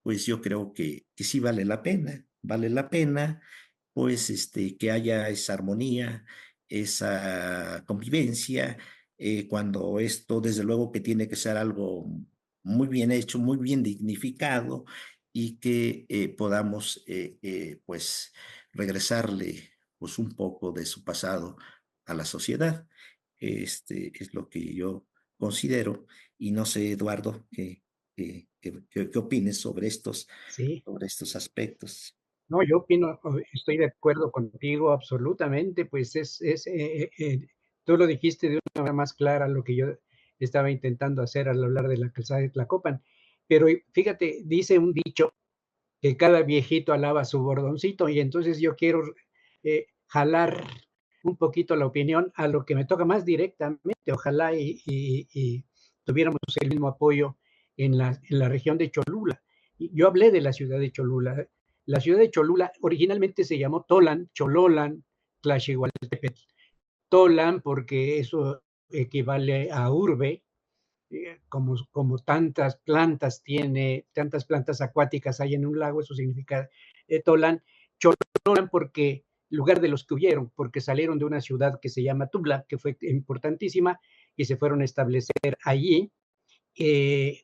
Speaker 3: pues yo creo que sí vale la pena, pues que haya esa armonía, esa convivencia, cuando esto desde luego que tiene que ser algo muy bien hecho, muy bien dignificado y que podamos pues regresarle pues un poco de su pasado a la sociedad. Es lo que yo considero y no sé, Eduardo, qué opines
Speaker 4: Sí.
Speaker 3: sobre estos aspectos.
Speaker 4: No, yo opino, estoy de acuerdo contigo absolutamente, pues tú lo dijiste de una manera más clara lo que yo estaba intentando hacer al hablar de la calzada de Tlacopan. Pero fíjate, dice un dicho que cada viejito alaba a su bordoncito, y entonces yo quiero jalar un poquito la opinión a lo que me toca más directamente. Ojalá y tuviéramos el mismo apoyo en la región de Cholula. Yo hablé de la ciudad de Cholula. La ciudad de Cholula originalmente se llamó Tolan, Chololan, Tlaxihualtepetl. Tolan porque eso equivale a urbe, como tantas plantas tantas plantas acuáticas hay en un lago, eso significa Tolan. Chololan porque lugar de los que huyeron, porque salieron de una ciudad que se llama Tubla, que fue importantísima, y se fueron a establecer allí,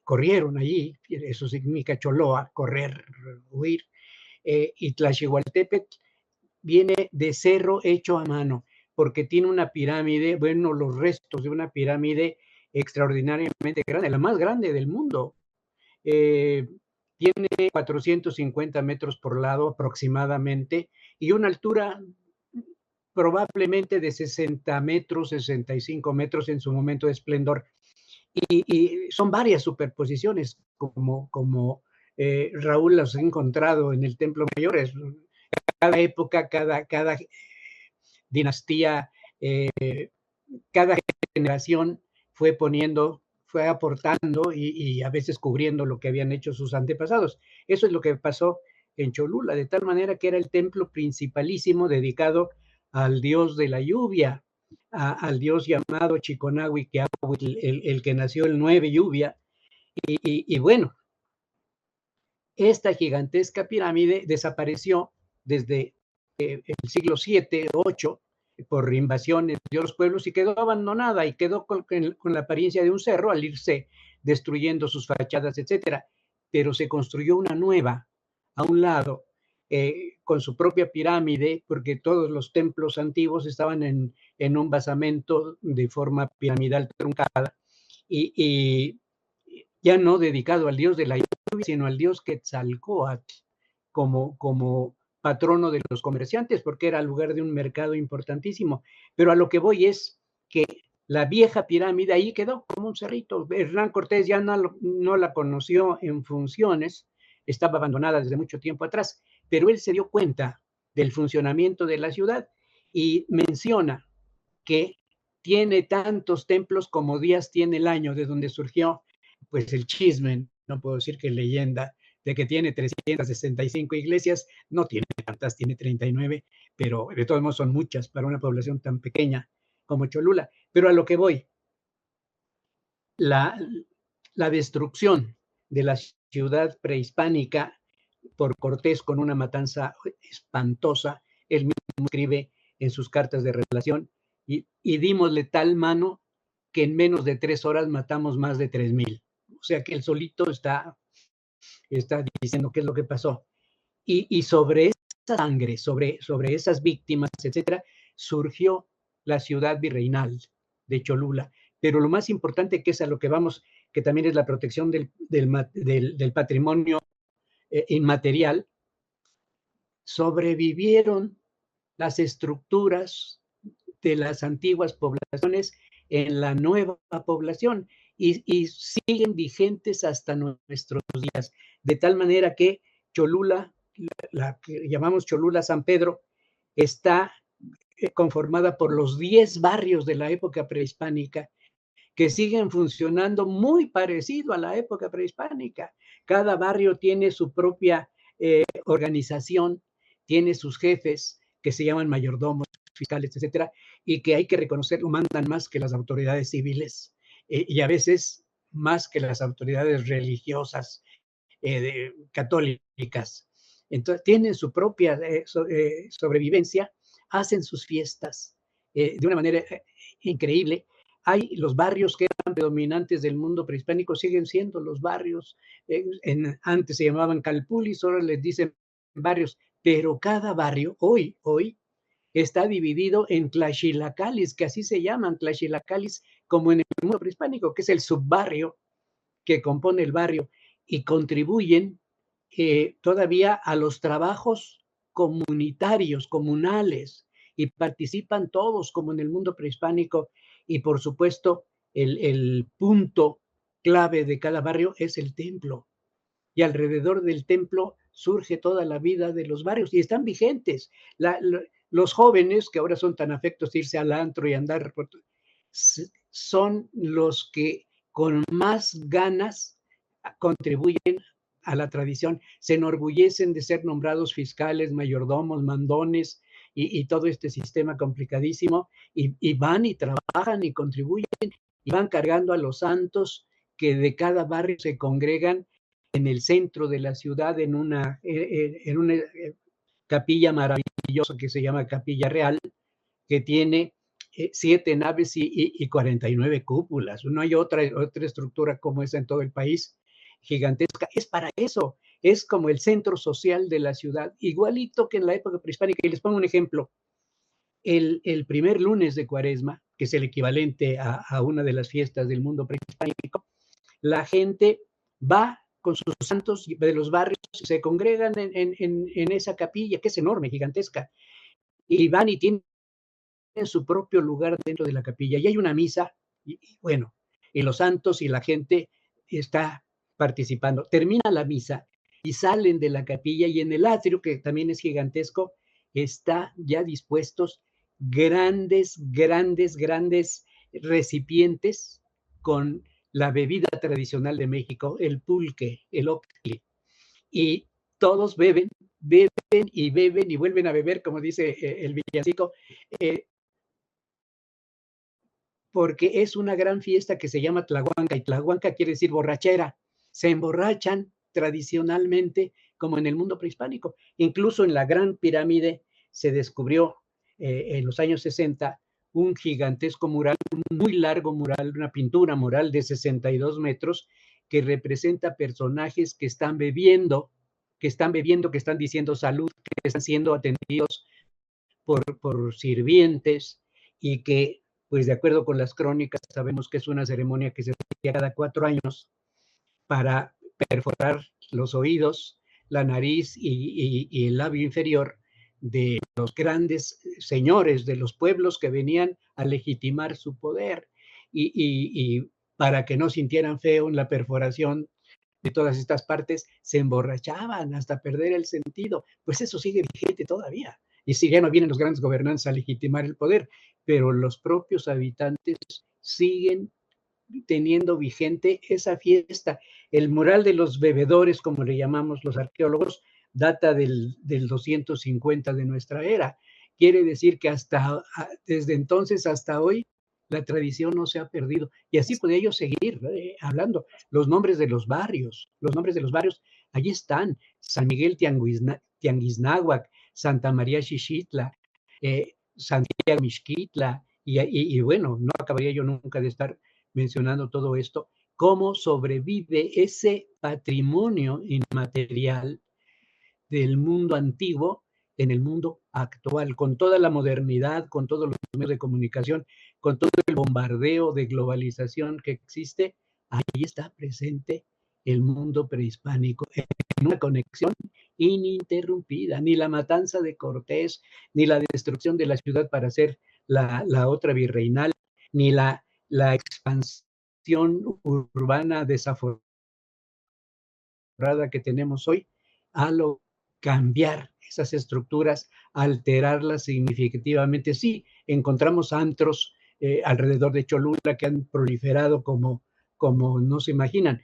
Speaker 4: corrieron allí, eso significa Choloa, correr, huir, y Tlaxihualtepetl viene de cerro hecho a mano, porque tiene una pirámide, bueno, los restos de una pirámide extraordinariamente grande, la más grande del mundo. Tiene 450 metros por lado aproximadamente y una altura probablemente de 60 metros, 65 metros en su momento de esplendor. Y son varias superposiciones, como Raúl las ha encontrado en el Templo Mayor. Cada época, cada dinastía, cada generación fue aportando y a veces cubriendo lo que habían hecho sus antepasados. Eso es lo que pasó en Cholula, de tal manera que era el templo principalísimo dedicado al dios de la lluvia, al dios llamado Chiconahuiquiahuitl, el que nació el 9 lluvia. Y bueno, esta gigantesca pirámide desapareció desde el siglo VII, VIII, por invasiones de otros pueblos, y quedó abandonada y quedó con la apariencia de un cerro al irse destruyendo sus fachadas, etcétera. Pero se construyó una nueva a un lado, con su propia pirámide, porque todos los templos antiguos estaban en un basamento de forma piramidal truncada, y ya no dedicado al dios de la lluvia, sino al dios Quetzalcóatl, como patrono de los comerciantes, porque era lugar de un mercado importantísimo. Pero a lo que voy es que la vieja pirámide ahí quedó como un cerrito. Hernán Cortés ya no la conoció en funciones, estaba abandonada desde mucho tiempo atrás, pero él se dio cuenta del funcionamiento de la ciudad y menciona que tiene tantos templos como días tiene el año, de donde surgió pues el chisme, no puedo decir que leyenda, de que tiene 365 iglesias. No tiene tantas, tiene 39, pero de todos modos son muchas para una población tan pequeña como Cholula. Pero a lo que voy, la destrucción de la ciudad prehispánica por Cortés con una matanza espantosa, él mismo escribe en sus cartas de relación, y dimosle tal mano que en menos de 3 horas matamos más de 3,000. O sea que él solito está diciendo qué es lo que pasó. Y sobre esa sangre, sobre esas víctimas, etcétera, surgió la ciudad virreinal de Cholula. Pero lo más importante, que es a lo que vamos, que también es la protección del patrimonio inmaterial, sobrevivieron las estructuras de las antiguas poblaciones en la nueva población y siguen vigentes hasta nuestros días, de tal manera que Cholula, la que llamamos Cholula San Pedro, está conformada por los 10 barrios de la época prehispánica que siguen funcionando muy parecido a la época prehispánica. Cada barrio tiene su propia organización, tiene sus jefes que se llaman mayordomos, fiscales, etcétera, y que hay que reconocerlo, mandan más que las autoridades civiles, y a veces más que las autoridades religiosas católicas. Entonces, tienen su propia sobrevivencia, hacen sus fiestas de una manera increíble. Hay los barrios que eran predominantes del mundo prehispánico, siguen siendo los barrios, antes se llamaban calpulis, ahora les dicen barrios, pero cada barrio hoy está dividido en tlaxilacalis, que así se llaman, tlaxilacalis, como en el mundo prehispánico, que es el subbarrio que compone el barrio, y contribuyen todavía a los trabajos comunitarios, comunales, y participan todos como en el mundo prehispánico. Y por supuesto, el punto clave de cada barrio es el templo. y alrededor del templo surge toda la vida de los barrios y están vigentes. Los jóvenes que ahora son tan afectos a irse al antro y andar, son los que con más ganas contribuyen a la tradición, se enorgullecen de ser nombrados fiscales, mayordomos, mandones y todo este sistema complicadísimo, y van y trabajan y contribuyen y van cargando a los santos que de cada barrio se congregan en el centro de la ciudad en una capilla maravillosa que se llama Capilla Real, que tiene 7 naves y 49 cúpulas. No hay otra estructura como esa en todo el país, gigantesca. Es para eso, es como el centro social de la ciudad, igualito que en la época prehispánica. Y les pongo un ejemplo. El primer lunes de Cuaresma, que es el equivalente a una de las fiestas del mundo prehispánico, la gente va con sus santos de los barrios, se congregan en esa capilla, que es enorme, gigantesca, y van y tienen su propio lugar dentro de la capilla, y hay una misa, y bueno, y los santos y la gente está participando. Termina la misa y salen de la capilla, y en el atrio, que también es gigantesco, está ya dispuestos grandes recipientes con la bebida tradicional de México, el pulque, el octli, y todos beben y vuelven a beber, como dice el villancico, porque es una gran fiesta que se llama Tlahuanca, y Tlahuanca quiere decir borrachera. Se emborrachan tradicionalmente como en el mundo prehispánico. Incluso en la Gran Pirámide se descubrió en los años 60 un gigantesco mural, un muy largo mural, una pintura mural de 62 metros, que representa personajes que están bebiendo, que están diciendo salud, que están siendo atendidos por sirvientes, y que, pues de acuerdo con las crónicas, sabemos que es una ceremonia que se hacía cada 4 años para perforar los oídos, la nariz y el labio inferior de los grandes señores de los pueblos que venían a legitimar su poder, y para que no sintieran feo en la perforación de todas estas partes, se emborrachaban hasta perder el sentido. Pues eso sigue vigente todavía. Y si ya no vienen los grandes gobernantes a legitimar el poder, pero los propios habitantes siguen teniendo vigente esa fiesta. El mural de los bebedores, como le llamamos los arqueólogos, data del 250 de nuestra era. Quiere decir que desde entonces hasta hoy la tradición no se ha perdido. Y así podría yo seguir hablando. Los nombres de los barrios, allí están. San Miguel Tianguisnáhuac, Santa María Xixitla, Santiago Mixquitla, y bueno, no acabaría yo nunca de estar mencionando todo esto, cómo sobrevive ese patrimonio inmaterial del mundo antiguo en el mundo actual, con toda la modernidad, con todos los medios de comunicación, con todo el bombardeo de globalización que existe. Ahí está presente el mundo prehispánico en una conexión ininterrumpida. Ni la matanza de Cortés, ni la destrucción de la ciudad para hacer la otra virreinal, ni la expansión urbana desaforada que tenemos hoy, a lo cambiar esas estructuras, alterarlas significativamente. Sí, encontramos antros alrededor de Cholula que han proliferado como no se imaginan,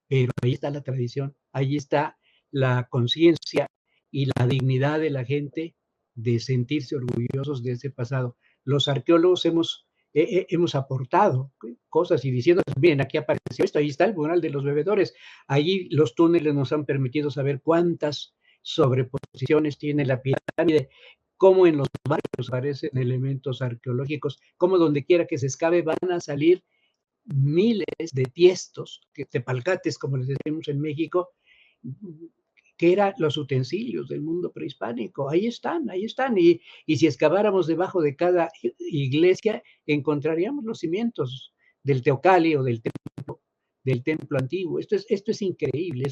Speaker 4: pero ahí está la tradición, ahí está la conciencia y la dignidad de la gente de sentirse orgullosos de ese pasado. Los arqueólogos hemos aportado cosas y diciendo, miren, aquí apareció esto, ahí está el mural de los bebedores, allí los túneles nos han permitido saber cuántas sobreposiciones tiene la pirámide, cómo en los barrios aparecen elementos arqueológicos, cómo donde quiera que se excave van a salir miles de tiestos, tepalcates, como les decimos en México, que eran los utensilios del mundo prehispánico. Ahí están, y si excaváramos debajo de cada iglesia, encontraríamos los cimientos del Teocalli o del templo antiguo. Esto es increíble,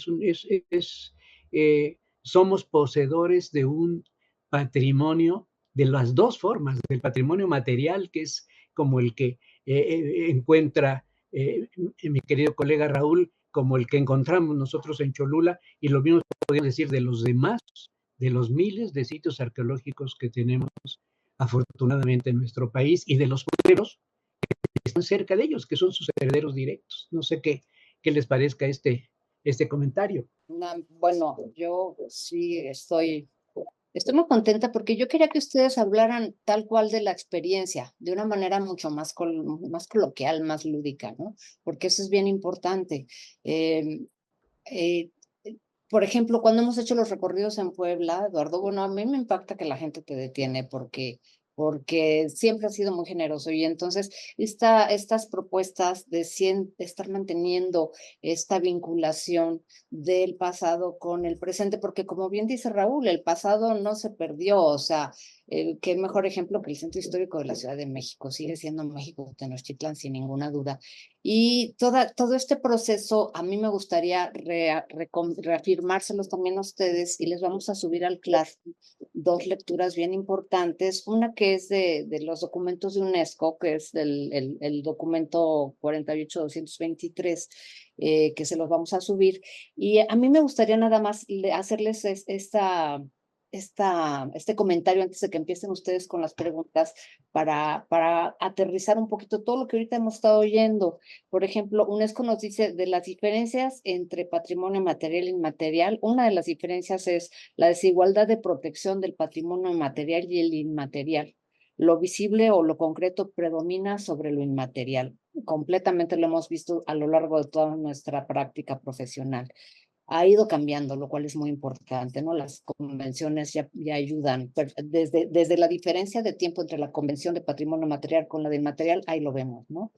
Speaker 4: somos poseedores de un patrimonio de las dos formas, del patrimonio material, que es como el que encuentra mi querido colega Raúl, como el que encontramos nosotros en Cholula, y lo mismo podríamos decir de los demás, de los miles de sitios arqueológicos que tenemos afortunadamente en nuestro país y de los pueblos que están cerca de ellos, que son sus herederos directos. No sé qué les parezca este comentario.
Speaker 2: Bueno, yo sí estoy muy contenta porque yo quería que ustedes hablaran tal cual de la experiencia, de una manera mucho más, más coloquial, más lúdica, ¿no? Porque eso es bien importante. Eh, eh, por ejemplo, cuando hemos hecho los recorridos en Puebla, Eduardo, bueno, a mí me impacta que la gente te detiene porque siempre ha sido muy generoso y entonces estas propuestas de estar manteniendo esta vinculación del pasado con el presente, porque como bien dice Raúl, el pasado no se perdió, o sea, qué mejor ejemplo que el Centro Histórico de la Ciudad de México, sigue siendo México Tenochtitlan sin ninguna duda. Y todo este proceso, a mí me gustaría reafirmárselos también a ustedes y les vamos a subir al Classroom 2 lecturas bien importantes. Una que es de los documentos de UNESCO, que es el documento 48223, que se los vamos a subir. Y a mí me gustaría nada más hacerles este comentario antes de que empiecen ustedes con las preguntas para aterrizar un poquito todo lo que ahorita hemos estado oyendo. Por ejemplo, UNESCO nos dice de las diferencias entre patrimonio material e inmaterial. Una de las diferencias es la desigualdad de protección del patrimonio material y el inmaterial. Lo visible o lo concreto predomina sobre lo inmaterial. Completamente lo hemos visto a lo largo de toda nuestra práctica profesional. Ha ido cambiando, lo cual es muy importante, ¿no? Las convenciones ya ayudan. Desde la diferencia de tiempo entre la convención de patrimonio material con la de inmaterial, ahí lo vemos, ¿no?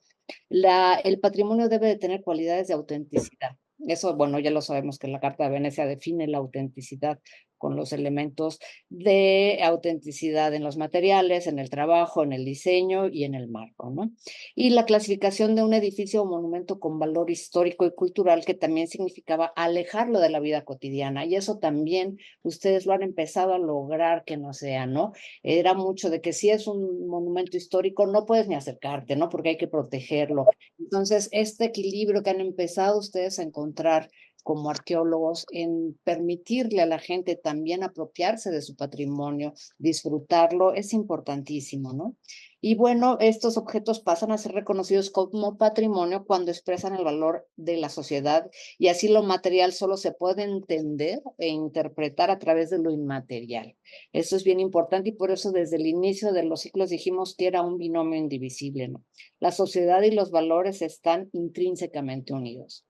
Speaker 2: El patrimonio debe de tener cualidades de autenticidad. Eso, bueno, ya lo sabemos que la Carta de Venecia define la autenticidad con los elementos de autenticidad en los materiales, en el trabajo, en el diseño y en el marco, ¿no? Y la clasificación de un edificio o monumento con valor histórico y cultural que también significaba alejarlo de la vida cotidiana. Y eso también ustedes lo han empezado a lograr que no sea, ¿no? Era mucho de que si es un monumento histórico no puedes ni acercarte, ¿no? Porque hay que protegerlo. Entonces, este equilibrio que han empezado ustedes a encontrar como arqueólogos en permitirle a la gente también apropiarse de su patrimonio, disfrutarlo, es importantísimo, ¿no? Y bueno, estos objetos pasan a ser reconocidos como patrimonio cuando expresan el valor de la sociedad y así lo material solo se puede entender e interpretar a través de lo inmaterial. Eso es bien importante y por eso desde el inicio de los ciclos dijimos que era un binomio indivisible, ¿no? La sociedad y los valores están intrínsecamente unidos.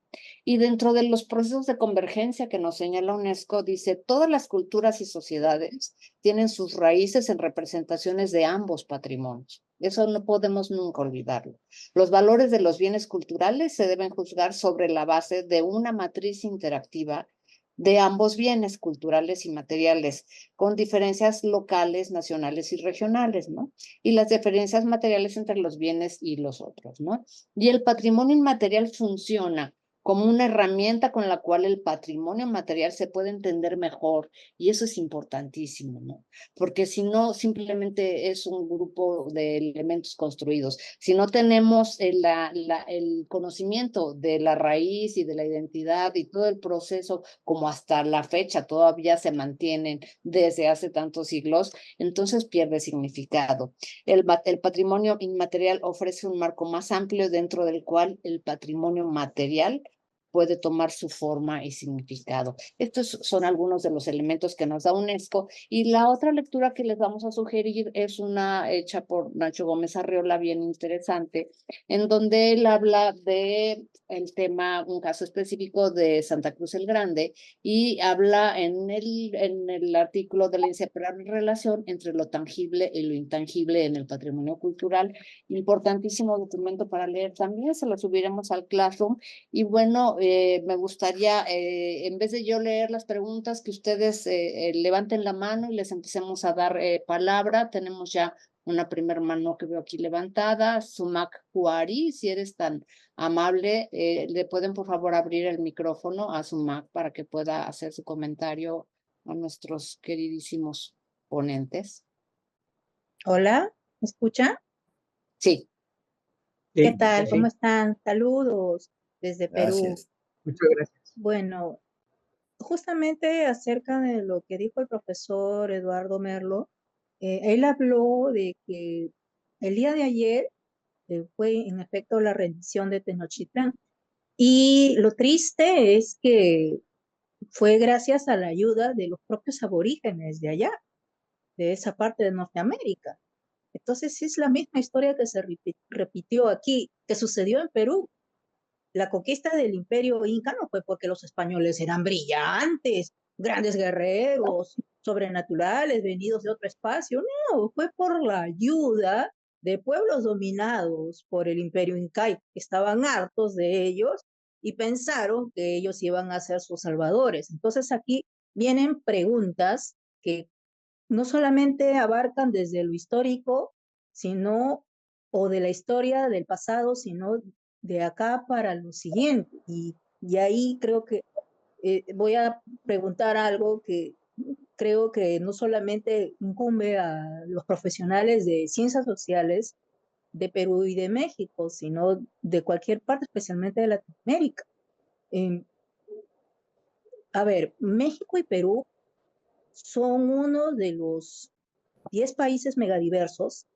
Speaker 2: Y dentro de los procesos de convergencia que nos señala UNESCO, dice, todas las culturas y sociedades tienen sus raíces en representaciones de ambos patrimonios. Eso no podemos nunca olvidarlo. Los valores de los bienes culturales se deben juzgar sobre la base de una matriz interactiva de ambos bienes culturales y materiales, con diferencias locales, nacionales y regionales, ¿no? Y las diferencias materiales entre los bienes y los otros, ¿no? Y el patrimonio inmaterial funciona como una herramienta con la cual el patrimonio material se puede entender mejor, y eso es importantísimo, ¿no? Porque si no, simplemente es un grupo de elementos construidos. Si no tenemos el conocimiento de la raíz y de la identidad y todo el proceso, como hasta la fecha todavía se mantienen desde hace tantos siglos, entonces pierde significado. El patrimonio inmaterial ofrece un marco más amplio dentro del cual el patrimonio material puede tomar su forma y significado. Estos son algunos de los elementos que nos da UNESCO. Y la otra lectura que les vamos a sugerir es una hecha por Nacho Gómez Arriola, bien interesante, en donde él habla de el tema, un caso específico de Santa Cruz el Grande, y habla en el artículo de la inseparable relación entre lo tangible y lo intangible en el patrimonio cultural. Importantísimo documento para leer también, se lo subiremos al Classroom. Y bueno, me gustaría, en vez de yo leer las preguntas, que ustedes levanten la mano y les empecemos a dar palabra. Tenemos ya una primera mano que veo aquí levantada. Sumac Juari, si eres tan amable, le pueden por favor abrir el micrófono a Sumac para que pueda hacer su comentario a nuestros queridísimos ponentes.
Speaker 5: Hola, ¿me escuchan?
Speaker 2: Sí.
Speaker 5: ¿Qué tal? ¿Cómo están? Saludos desde Perú.
Speaker 3: Gracias.
Speaker 4: Muchas gracias.
Speaker 5: Bueno, justamente acerca de lo que dijo el profesor Eduardo Merlo, él habló de que el día de ayer fue en efecto la rendición de Tenochtitlán. Y lo triste es que fue gracias a la ayuda de los propios aborígenes de allá, de esa parte de Norteamérica. Entonces es la misma historia que se repitió aquí, que sucedió en Perú. La conquista del imperio inca no fue porque los españoles eran brillantes, grandes guerreros, sobrenaturales, venidos de otro espacio. No, fue por la ayuda de pueblos dominados por el imperio incaico, que estaban hartos de ellos y pensaron que ellos iban a ser sus salvadores. Entonces aquí vienen preguntas que no solamente abarcan desde lo histórico, sino, o de la historia del pasado, sino de acá para lo siguiente. Y ahí creo que voy a preguntar algo que creo que no solamente incumbe a los profesionales de ciencias sociales de Perú y de México, sino de cualquier parte, especialmente de Latinoamérica. Eh, a ver, México y Perú son uno de los 10 países megadiversos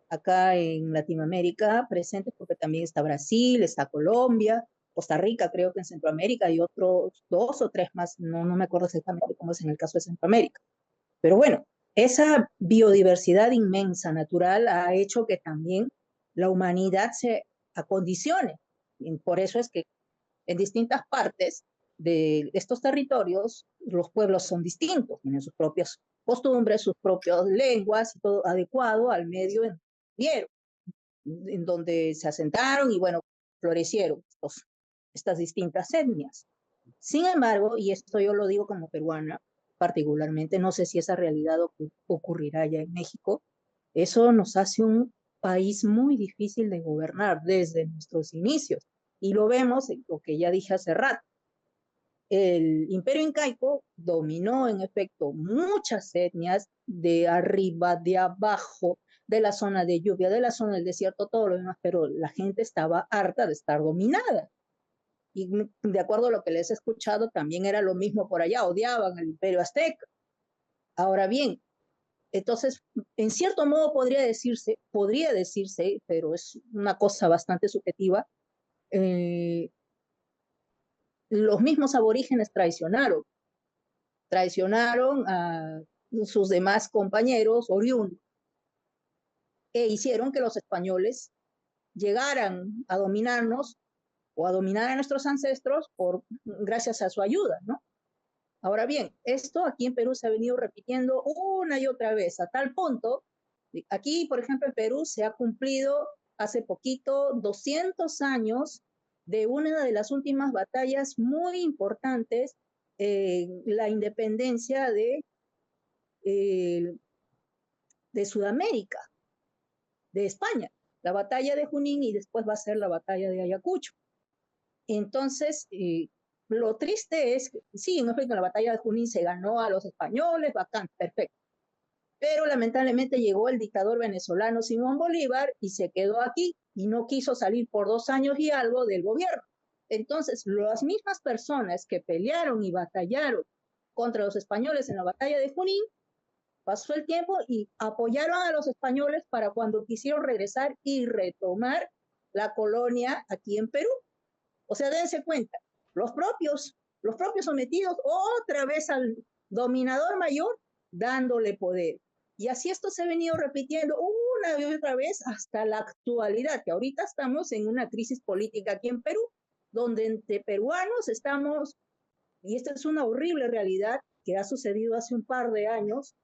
Speaker 5: acá en Latinoamérica presentes, porque también está Brasil, está Colombia, Costa Rica, creo que en Centroamérica, y otros 2 o 3 más, no me acuerdo exactamente cómo es en el caso de Centroamérica. Pero bueno, esa biodiversidad inmensa natural ha hecho que también la humanidad se acondicione. Y por eso es que en distintas partes de estos territorios los pueblos son distintos, tienen sus propias costumbres, sus propias lenguas, y todo adecuado al medio en donde se asentaron y bueno, florecieron estas distintas etnias. Sin embargo, y esto yo lo digo como peruana, particularmente, no sé si esa realidad ocurrirá ya en México, eso nos hace un país muy difícil de gobernar desde nuestros inicios. Y lo vemos en lo que ya dije hace rato. El imperio incaico dominó en efecto muchas etnias de arriba, de abajo, de la zona de lluvia, de la zona del desierto, todo lo demás, pero la gente estaba harta de estar dominada. Y de acuerdo a lo que les he escuchado, también era lo mismo por allá, odiaban al imperio azteca. Ahora bien, entonces, en cierto modo podría decirse, pero es una cosa bastante subjetiva, eh, los mismos aborígenes traicionaron a sus demás compañeros oriundos e hicieron que los españoles llegaran a dominarnos o a dominar a nuestros ancestros gracias a su ayuda, ¿no? Ahora bien, esto aquí en Perú se ha venido repitiendo una y otra vez, a tal punto, aquí, por ejemplo, en Perú se ha cumplido hace poquito 200 años de una de las últimas batallas muy importantes, la independencia eh, de Sudamérica, de España, la batalla de Junín y después va a ser la batalla de Ayacucho. Entonces, lo triste es que, sí, en efecto, la batalla de Junín se ganó a los españoles, bacán, perfecto. Pero lamentablemente llegó el dictador venezolano Simón Bolívar y se quedó aquí y no quiso salir por 2 años y algo del gobierno. Entonces, las mismas personas que pelearon y batallaron contra los españoles en la batalla de Junín, pasó el tiempo y apoyaron a los españoles para cuando quisieron regresar y retomar la colonia aquí en Perú. O sea, dense cuenta, los propios sometidos otra vez al dominador mayor dándole poder. Y así esto se ha venido repitiendo una y otra vez hasta la actualidad, que ahorita estamos en una crisis política aquí en Perú, donde entre peruanos estamos, y esta es una horrible realidad que ha sucedido hace un par de años,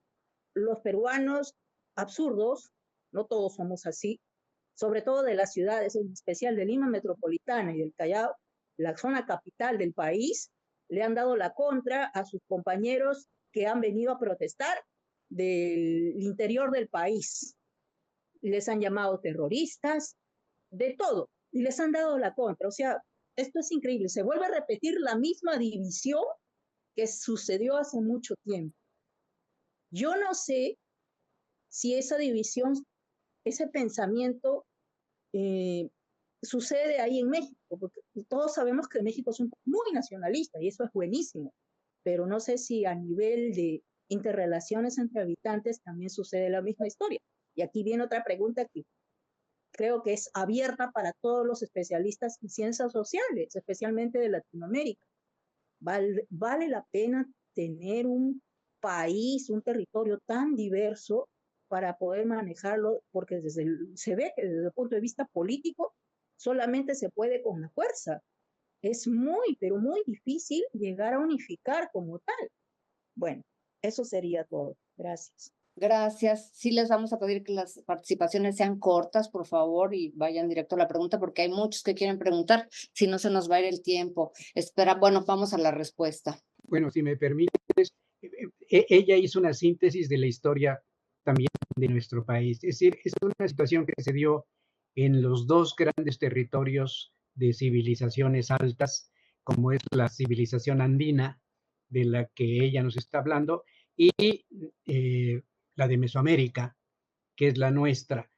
Speaker 5: los peruanos absurdos, no todos somos así, sobre todo de las ciudades, en especial de Lima Metropolitana y del Callao, la zona capital del país, le han dado la contra a sus compañeros que han venido a protestar del interior del país. Les han llamado terroristas, de todo, y les han dado la contra. O sea, esto es increíble. Se vuelve a repetir la misma división que sucedió hace mucho tiempo. Yo no sé si esa división, ese pensamiento sucede ahí en México, porque todos sabemos que México es un país muy nacionalista y eso es buenísimo, pero no sé si a nivel de interrelaciones entre habitantes también sucede la misma historia. Y aquí viene otra pregunta que creo que es abierta para todos los especialistas en ciencias sociales, especialmente de Latinoamérica. ¿Vale la pena tener un país, un territorio tan diverso para poder manejarlo? Porque se ve que desde el punto de vista político solamente se puede con la fuerza. Es muy, pero muy difícil llegar a unificar como tal. Bueno, eso sería todo. Gracias.
Speaker 2: Gracias. Sí les vamos a pedir que las participaciones sean cortas, por favor, y vayan directo a la pregunta, porque hay muchos que quieren preguntar, si no se nos va a ir el tiempo. Espera, bueno, vamos a la respuesta.
Speaker 4: Bueno, si me permites, ella hizo una síntesis de la historia también de nuestro país. Es decir, es una situación que se dio en los dos grandes territorios de civilizaciones altas, como es la civilización andina, de la que ella nos está hablando, y la de Mesoamérica, que es la nuestra.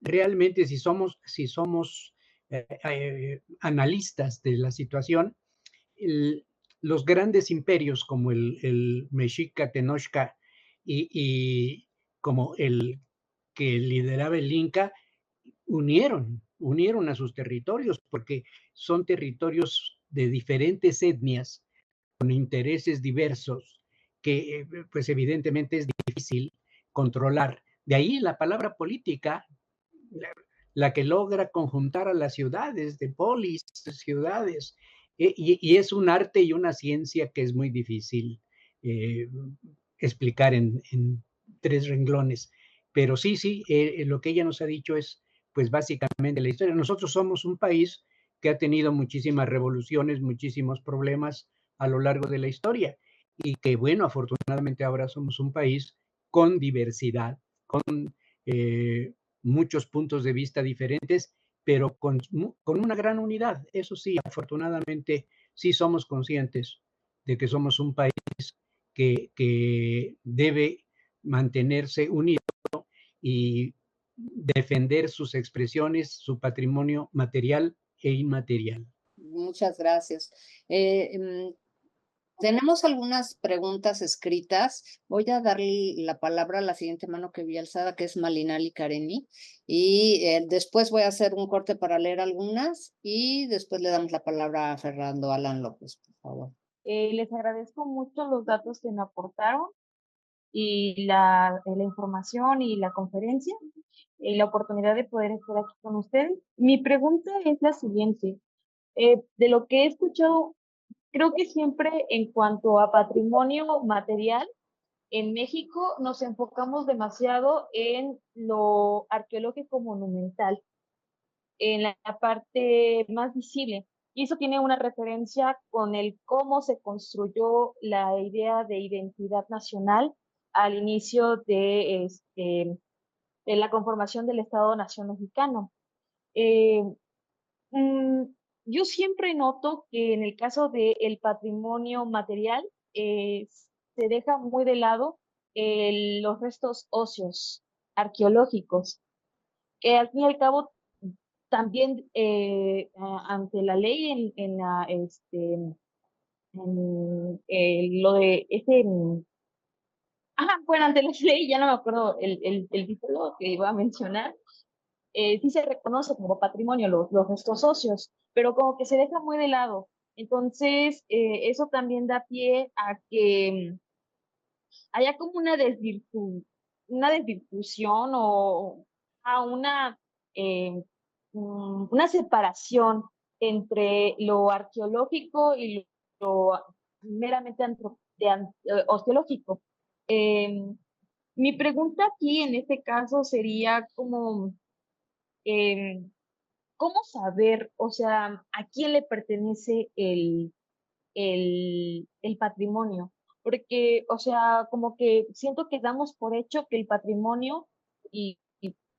Speaker 4: Realmente, si somos analistas de la situación, el, los grandes imperios como el Mexica, Tenochca y como el que lideraba el Inca, unieron a sus territorios porque son territorios de diferentes etnias con intereses diversos que pues evidentemente es difícil controlar. De ahí la palabra política, la que logra conjuntar a las ciudades, de polis, ciudades, y es un arte y una ciencia que es muy difícil eh, explicar en 3 renglones. Pero sí, lo que ella nos ha dicho es, pues básicamente la historia. Nosotros somos un país que ha tenido muchísimas revoluciones, muchísimos problemas a lo largo de la historia y que, bueno, afortunadamente ahora somos un país con diversidad, con muchos puntos de vista diferentes, pero con una gran unidad. Eso sí, afortunadamente, sí somos conscientes de que somos un país que debe mantenerse unido y defender sus expresiones, su patrimonio material e inmaterial.
Speaker 2: Muchas gracias. Tenemos algunas preguntas escritas. Voy a darle la palabra a la siguiente mano que vi alzada, que es Malinali Kareni. Y después voy a hacer un corte para leer algunas y después le damos la palabra a Fernando Alan López, por favor.
Speaker 6: Les agradezco mucho los datos que me aportaron y la información y la conferencia y la oportunidad de poder estar aquí con ustedes. Mi pregunta es la siguiente. De lo que he escuchado, creo que siempre en cuanto a patrimonio material, en México nos enfocamos demasiado en lo arqueológico monumental, en la parte más visible. Y eso tiene una referencia con el cómo se construyó la idea de identidad nacional al inicio de la conformación del Estado-Nación mexicano. Eh, mm, yo siempre noto que en el caso del patrimonio material se deja muy de lado los restos óseos arqueológicos, que al fin y al cabo también ante la ley lo de bueno, ante la ley, ya no me acuerdo el título que iba a mencionar, sí se reconoce como patrimonio los restos óseos, pero como que se deja muy de lado. Entonces, eso también da pie a que haya como una desvirtuación o a una separación entre lo arqueológico y lo meramente osteológico. Eh, Mi pregunta aquí en este caso sería como, eh, ¿cómo saber, o sea, a quién le pertenece el patrimonio? Porque, o sea, como que siento que damos por hecho que el patrimonio, y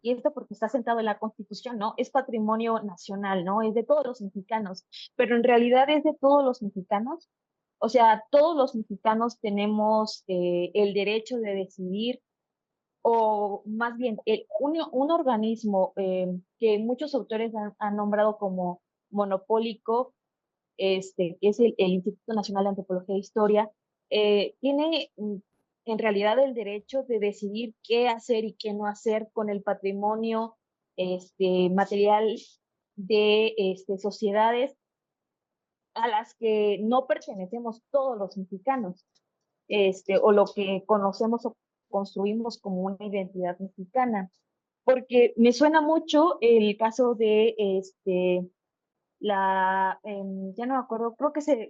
Speaker 6: esto porque está sentado en la Constitución, ¿no? Es patrimonio nacional, ¿no? Es de todos los mexicanos, pero en realidad es de todos los mexicanos. O sea, todos los mexicanos tenemos el derecho de decidir o más bien un organismo que muchos autores han nombrado como monopólico, que es el Instituto Nacional de Antropología e Historia, tiene en realidad el derecho de decidir qué hacer y qué no hacer con el patrimonio material de sociedades a las que no pertenecemos todos los mexicanos, o lo que conocemos o construimos como una identidad mexicana. Porque me suena mucho el caso de ya no me acuerdo, creo que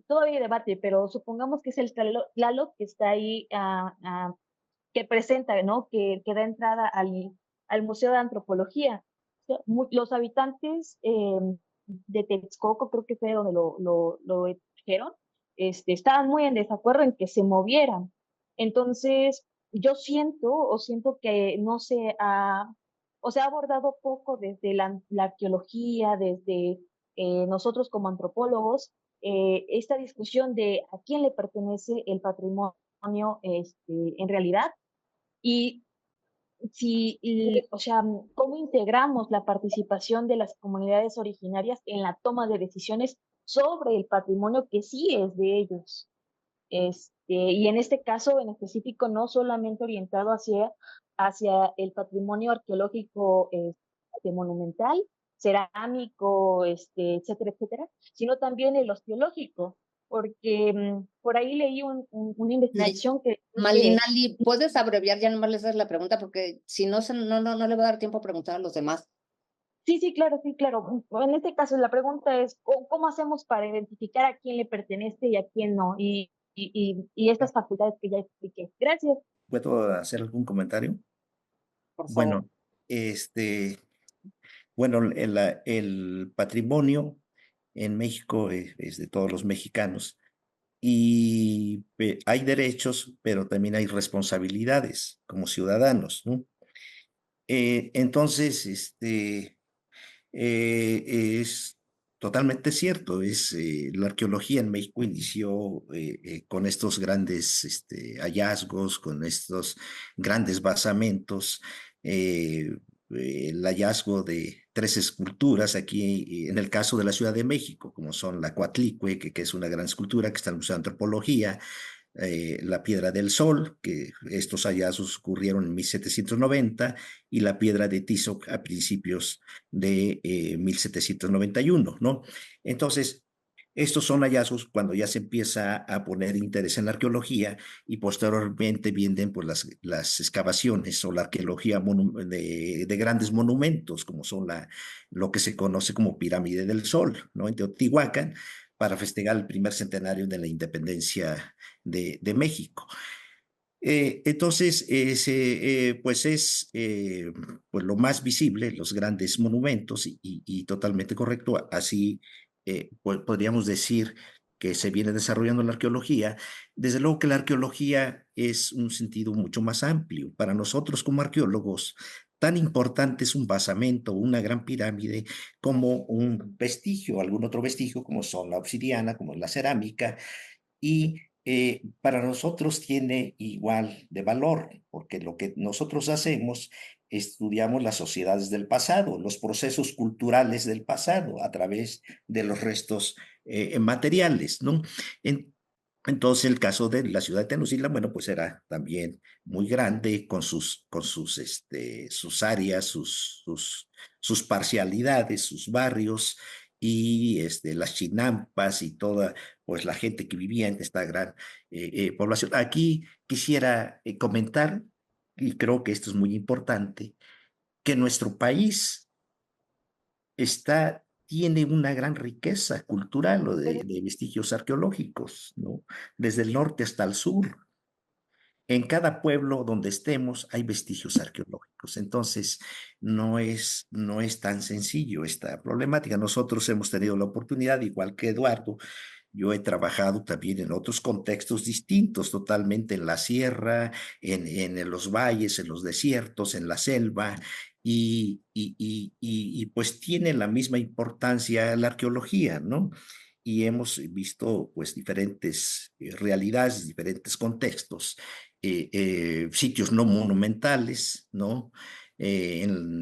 Speaker 6: todavía hay debate, pero supongamos que es el Tlaloc que está ahí, que presenta, ¿no? Que da entrada al Museo de Antropología. O sea, los habitantes de Texcoco, creo que fue donde lo dijeron, estaban muy en desacuerdo en que se movieran. Entonces, yo siento que no se ha, o se ha abordado poco desde la arqueología, desde nosotros como antropólogos, esta discusión de a quién le pertenece el patrimonio en realidad y o sea, cómo integramos la participación de las comunidades originarias en la toma de decisiones sobre el patrimonio que sí es de ellos. Y en este caso en específico, no solamente orientado hacia el patrimonio arqueológico monumental, cerámico, etcétera, etcétera, sino también el osteológico, porque por ahí leí una investigación que
Speaker 2: Malinali, ¿puedes abreviar? Ya nomás les das la pregunta, porque si no, no le va a dar tiempo a preguntar a los demás.
Speaker 6: Sí, claro, sí, claro. En este caso, la pregunta es, ¿cómo hacemos para identificar a quién le pertenece y a quién no? Y estas facultades que ya expliqué. Gracias.
Speaker 3: ¿Puedo hacer algún comentario?
Speaker 2: Por favor.
Speaker 3: Bueno, bueno, el patrimonio en México es de todos los mexicanos y hay derechos, pero también hay responsabilidades como ciudadanos, ¿no? Entonces, es totalmente cierto, la arqueología en México inició con estos grandes hallazgos, con estos grandes basamentos, eh, el hallazgo de 3 esculturas aquí en el caso de la Ciudad de México, como son la Coatlicue, que es una gran escultura que está en el Museo de Antropología, la Piedra del Sol, que estos hallazgos ocurrieron en 1790, y la Piedra de Tizoc a principios de 1791, ¿no? Entonces, estos son hallazgos cuando ya se empieza a poner interés en la arqueología y posteriormente vienen pues, las excavaciones o la arqueología de grandes monumentos, como son lo que se conoce como Pirámide del Sol, ¿no? En Teotihuacán, para festejar el primer centenario de la independencia de México. Entonces, pues es pues lo más visible, los grandes monumentos y totalmente correcto. Así pues podríamos decir que se viene desarrollando la arqueología. Desde luego que la arqueología es un sentido mucho más amplio. Para nosotros como arqueólogos, tan importante es un basamento, una gran pirámide, como un vestigio, algún otro vestigio, como son la obsidiana, como la cerámica, y para nosotros tiene igual de valor, porque lo que nosotros hacemos, estudiamos las sociedades del pasado, los procesos culturales del pasado a través de los restos materiales, ¿no? En, entonces, el caso de la ciudad de Tenochtitlan, bueno, pues era también muy grande con sus áreas, sus parcialidades, sus barrios y las chinampas y toda pues la gente que vivía en esta gran población. Aquí quisiera comentar, y creo que esto es muy importante, que nuestro país tiene una gran riqueza cultural o de vestigios arqueológicos, ¿no? Desde el norte hasta el sur. En cada pueblo donde estemos hay vestigios arqueológicos. Entonces, no es tan sencillo esta problemática. Nosotros hemos tenido la oportunidad, igual que Eduardo, yo he trabajado también en otros contextos distintos, totalmente en la sierra, en los valles, en los desiertos, en la selva, pues tiene la misma importancia la arqueología, ¿no? Y hemos visto pues diferentes realidades, diferentes contextos, sitios no monumentales, ¿no?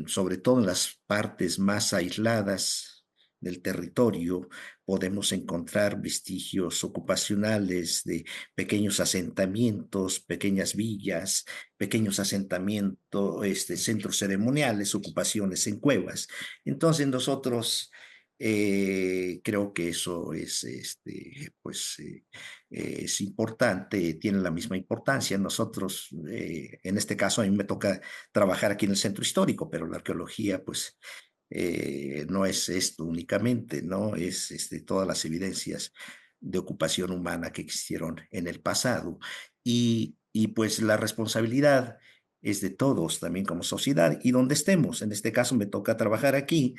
Speaker 3: Sobre todo en las partes más aisladas del territorio podemos encontrar vestigios ocupacionales de pequeños asentamientos, pequeñas villas, pequeños asentamientos, centros ceremoniales, ocupaciones en cuevas. Entonces nosotros creo que eso es, es importante, tiene la misma importancia. Nosotros, en este caso, a mí me toca trabajar aquí en el centro histórico, pero la arqueología, pues, no es esto únicamente, ¿no? Es todas las evidencias de ocupación humana que existieron en el pasado. Y pues la responsabilidad es de todos también como sociedad y donde estemos. En este caso me toca trabajar aquí.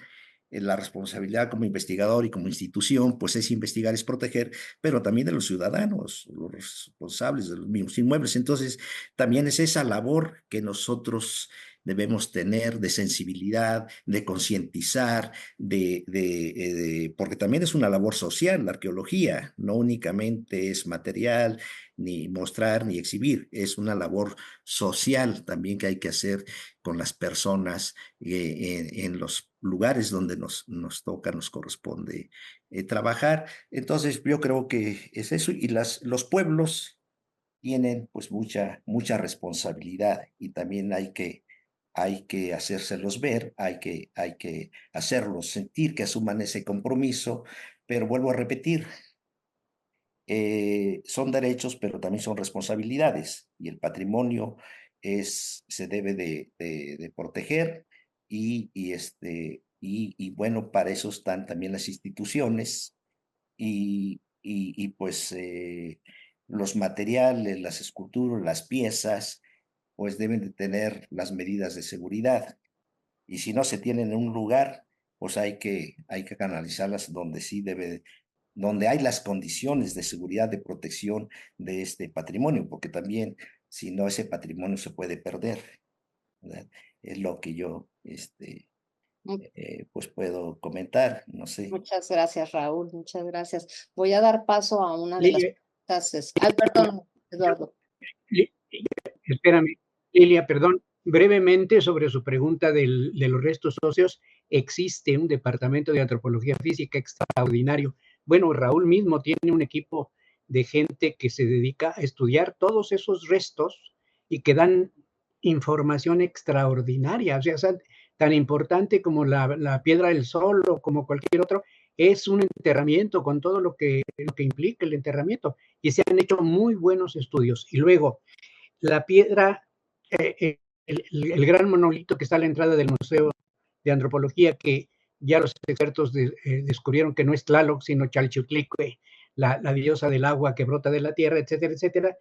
Speaker 3: La responsabilidad como investigador y como institución, pues es investigar, es proteger, pero también de los ciudadanos, los responsables de los mismos inmuebles. Entonces, también es esa labor que nosotros debemos tener de sensibilidad, de concientizar, porque también es una labor social, la arqueología, no únicamente es material, ni mostrar, ni exhibir, es una labor social también que hay que hacer con las personas en los lugares donde nos toca, nos corresponde trabajar. Entonces, yo creo que es eso, y los pueblos tienen pues mucha responsabilidad y también hay que hacérselos ver, hay que hacerlos sentir que asuman ese compromiso, pero vuelvo a repetir, son derechos, pero también son responsabilidades y el patrimonio se debe de proteger y bueno, para eso están también las instituciones pues los materiales, las esculturas, las piezas, pues deben de tener las medidas de seguridad. Y si no se tienen en un lugar, pues hay que canalizarlas donde sí donde hay las condiciones de seguridad, de protección de este patrimonio, porque también, si no, ese patrimonio se puede perder, ¿verdad? Es lo que yo, pues puedo comentar, no sé.
Speaker 2: Muchas gracias, Raúl, muchas gracias. Voy a dar paso a una de las
Speaker 4: Lilia,
Speaker 2: preguntas. Ay, perdón, Eduardo.
Speaker 4: Li- espérame, Lilia, perdón. Brevemente sobre su pregunta de los restos óseos, existe un departamento de antropología física extraordinario. Bueno, Raúl mismo tiene un equipo de gente que se dedica a estudiar todos esos restos y que dan información extraordinaria, o sea, tan importante como la piedra del sol o como cualquier otro, es un enterramiento con todo lo que implica el enterramiento y se han hecho muy buenos estudios. Y luego, la piedra, el gran monolito que está a la entrada del Museo de Antropología, que ya los expertos descubrieron que no es Tlaloc, sino Chalchiutlicue, la diosa del agua que brota de la tierra, etcétera, etcétera.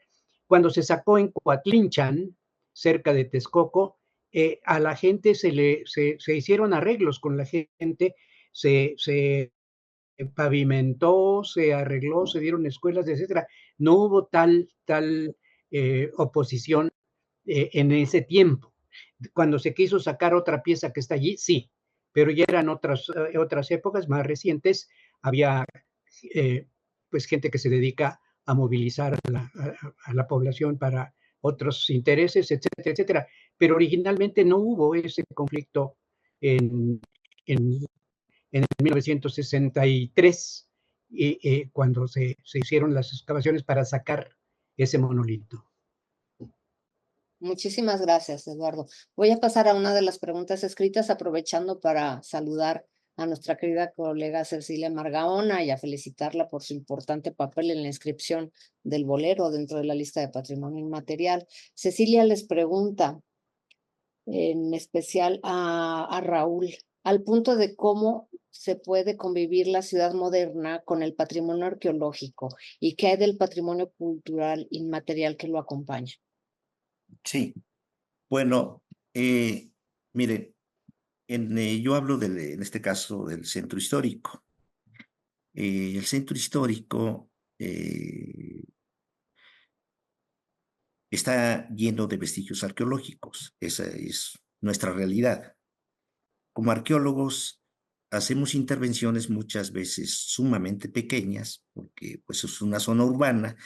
Speaker 4: Cuando se sacó en Coatlinchan, cerca de Texcoco, a la gente se hicieron arreglos con la gente, se pavimentó, se arregló, se dieron escuelas, etcétera. No hubo tal oposición en ese tiempo. Cuando se quiso sacar otra pieza que está allí, sí, pero ya eran otras épocas más recientes. Había pues gente que se dedica a movilizar a la población para otros intereses, etcétera, etcétera. Pero originalmente no hubo ese conflicto en, en en 1963, cuando se hicieron las excavaciones para sacar ese monolito.
Speaker 2: Muchísimas gracias, Eduardo. Voy a pasar a una de las preguntas escritas, aprovechando para saludar a nuestra querida colega Cecilia Margaona y a felicitarla por su importante papel en la inscripción del bolero dentro de la lista de patrimonio inmaterial. Cecilia les pregunta, en especial a Raúl, al punto de cómo se puede convivir la ciudad moderna con el patrimonio arqueológico y qué hay del patrimonio cultural inmaterial que lo acompaña.
Speaker 3: Sí, bueno, mire, yo hablo en este caso del centro histórico. El centro histórico está lleno de vestigios arqueológicos. Esa es nuestra realidad. Como arqueólogos, hacemos intervenciones muchas veces sumamente pequeñas, porque pues es una zona urbana.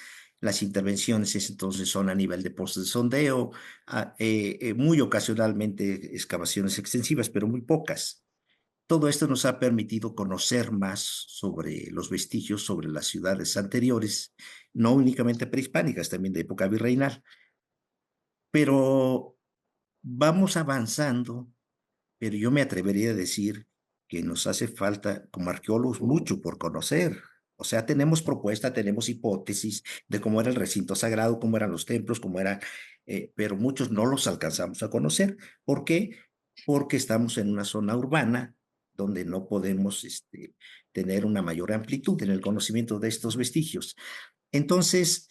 Speaker 3: Las intervenciones entonces son a nivel de postes de sondeo, muy ocasionalmente excavaciones extensivas, pero muy pocas. Todo esto nos ha permitido conocer más sobre los vestigios, sobre las ciudades anteriores, no únicamente prehispánicas, también de época virreinal. Pero vamos avanzando, pero yo me atrevería a decir que nos hace falta como arqueólogos mucho por conocer. O sea, tenemos propuesta, tenemos hipótesis de cómo era el recinto sagrado, cómo eran los templos, cómo era, pero muchos no los alcanzamos a conocer. ¿Por qué? Porque estamos en una zona urbana donde no podemos tener una mayor amplitud en el conocimiento de estos vestigios. Entonces,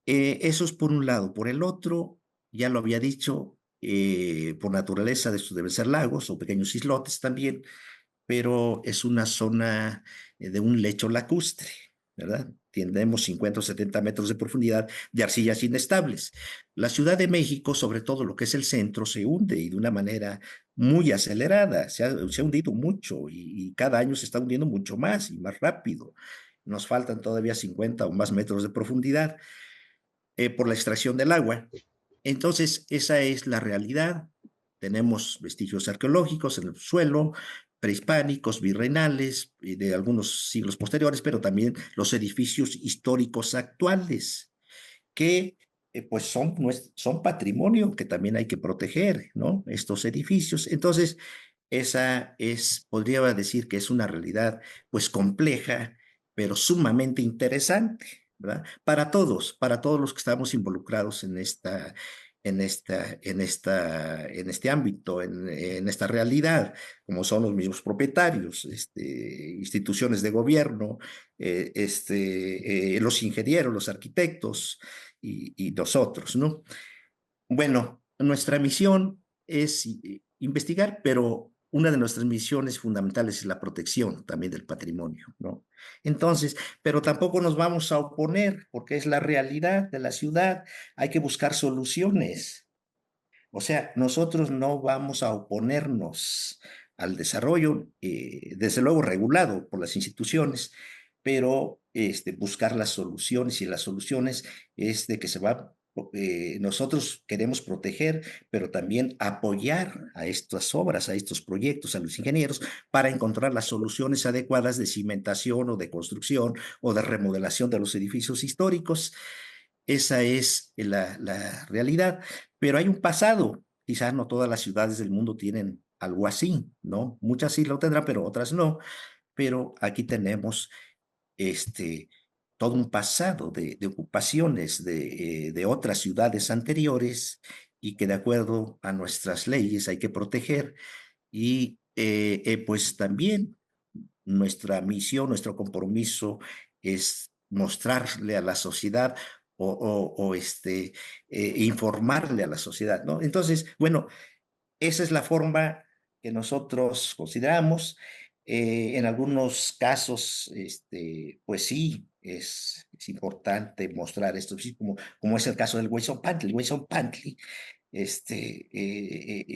Speaker 3: eso es por un lado. Por el otro, ya lo había dicho, por naturaleza de estos deben ser lagos o pequeños islotes también, pero es una zona de un lecho lacustre, ¿verdad? Tenemos 50 o 70 metros de profundidad de arcillas inestables. La Ciudad de México, sobre todo lo que es el centro, se hunde y de una manera muy acelerada. Se ha hundido mucho y cada año se está hundiendo mucho más y más rápido. Nos faltan todavía 50 o más metros de profundidad por la extracción del agua. Entonces, esa es la realidad. Tenemos vestigios arqueológicos en el suelo, prehispánicos, virreinales, de algunos siglos posteriores, pero también los edificios históricos actuales, que pues son patrimonio que también hay que proteger, ¿no? Estos edificios. Entonces, esa es, podría decir que es una realidad pues compleja, pero sumamente interesante, ¿verdad? Para todos los que estamos involucrados en este ámbito, en esta realidad, como son los mismos propietarios, instituciones de gobierno, los ingenieros, los arquitectos y nosotros, ¿no? Bueno, nuestra misión es investigar, pero una de nuestras misiones fundamentales es la protección también del patrimonio, ¿no? Entonces, pero tampoco nos vamos a oponer porque es la realidad de la ciudad. Hay que buscar soluciones. O sea, nosotros no vamos a oponernos al desarrollo, desde luego regulado por las instituciones, pero buscar las soluciones y las soluciones es de que nosotros queremos proteger, pero también apoyar a estas obras, a estos proyectos, a los ingenieros, para encontrar las soluciones adecuadas de cimentación o de construcción o de remodelación de los edificios históricos. Esa es la realidad, pero hay un pasado. Quizás no todas las ciudades del mundo tienen algo así, ¿no? Muchas sí lo tendrán, pero otras no. Pero aquí tenemos este, todo un pasado de ocupaciones de otras ciudades anteriores y que de acuerdo a nuestras leyes hay que proteger. Y pues también nuestra misión, nuestro compromiso es mostrarle a la sociedad informarle a la sociedad, ¿no? Entonces, bueno, esa es la forma que nosotros consideramos. En algunos casos, pues sí, es importante mostrar esto, sí, como es el caso del Huizón-Pantli. El Huizón-Pantli,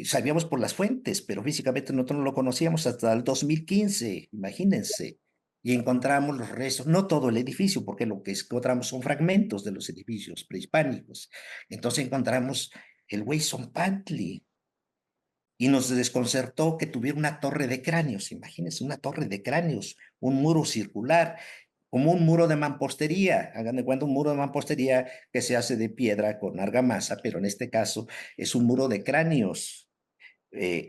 Speaker 3: sabíamos por las fuentes, pero físicamente nosotros no lo conocíamos hasta el 2015, imagínense. Y encontramos los restos, no todo el edificio, porque lo que encontramos son fragmentos de los edificios prehispánicos. Entonces encontramos el Huizón-Pantli, y nos desconcertó que tuviera una torre de cráneos, imagínense, una torre de cráneos, un muro circular, como un muro de mampostería. Hagan de cuenta un muro de mampostería que se hace de piedra con argamasa, pero en este caso es un muro de cráneos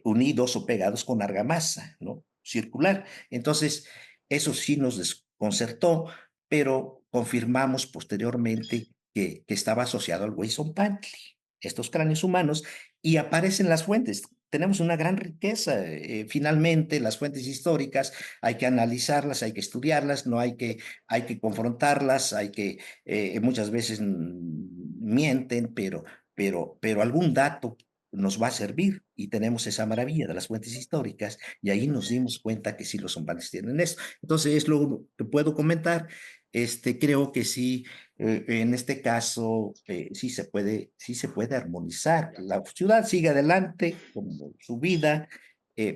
Speaker 3: unidos o pegados con argamasa, ¿no? Circular. Entonces, eso sí nos desconcertó, pero confirmamos posteriormente que estaba asociado al Weissenpantli, estos cráneos humanos, y aparecen las fuentes. Tenemos una gran riqueza. Finalmente, las fuentes históricas hay que analizarlas, hay que estudiarlas, no hay que confrontarlas, muchas veces mienten, pero algún dato nos va a servir y tenemos esa maravilla de las fuentes históricas y ahí nos dimos cuenta que sí los zombies tienen esto. Entonces es lo que puedo comentar. Creo que sí, en este caso sí se puede armonizar. La ciudad sigue adelante con su vida,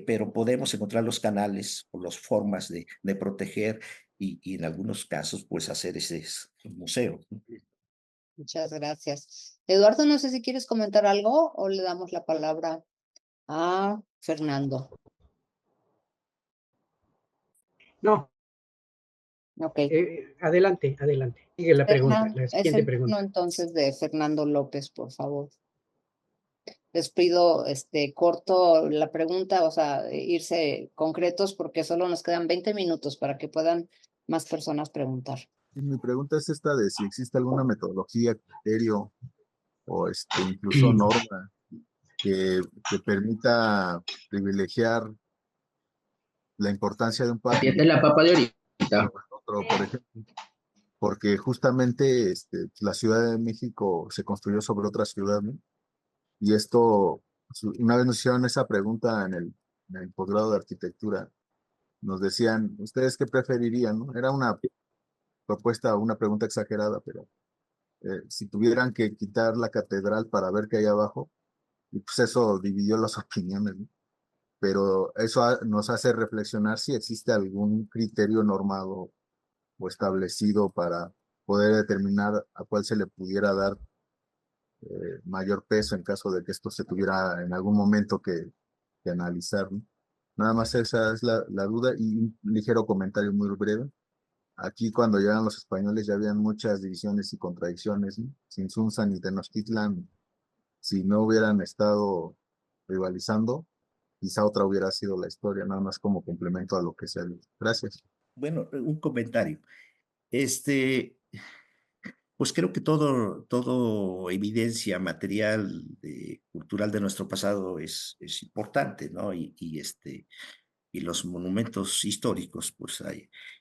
Speaker 3: pero podemos encontrar los canales o las formas de proteger y en algunos casos pues hacer ese museo.
Speaker 2: Muchas gracias. Eduardo, no sé si quieres comentar algo o le damos la palabra a Fernando.
Speaker 4: No,
Speaker 2: Ok.
Speaker 4: adelante, adelante. Sigue la pregunta, la
Speaker 2: Es
Speaker 4: siguiente
Speaker 2: el turno
Speaker 4: pregunta.
Speaker 2: entonces de Fernando López, por favor. Les pido corto la pregunta, o sea, irse concretos porque solo nos quedan 20 minutos para que puedan más personas preguntar.
Speaker 7: Y mi pregunta es esta de si existe alguna metodología, criterio o incluso norma que permita privilegiar la importancia de un parque
Speaker 8: Esta es la papa de ahorita.
Speaker 7: sobre otro, por ejemplo, porque justamente la Ciudad de México se construyó sobre otra ciudad, ¿no? Y esto, una vez nos hicieron esa pregunta en el posgrado de arquitectura, nos decían, ¿ustedes qué preferirían, no? Era una propuesta, una pregunta exagerada, pero si tuvieran que quitar la catedral para ver qué hay abajo, y pues eso dividió las opiniones, ¿no? Pero eso nos hace reflexionar si existe algún criterio normado o establecido para poder determinar a cuál se le pudiera dar mayor peso en caso de que esto se tuviera en algún momento que analizar, ¿no? Nada más esa es la duda y un ligero comentario muy breve. Aquí cuando llegan los españoles ya habían muchas divisiones y contradicciones, ¿no? Sin Sunza ni Tenochtitlan, si no hubieran estado rivalizando, quizá otra hubiera sido la historia, nada más como complemento a lo que se ha dicho. Gracias.
Speaker 3: Bueno, un comentario. Este, pues creo que todo evidencia material, cultural de nuestro pasado es importante, ¿no? Y los monumentos históricos, pues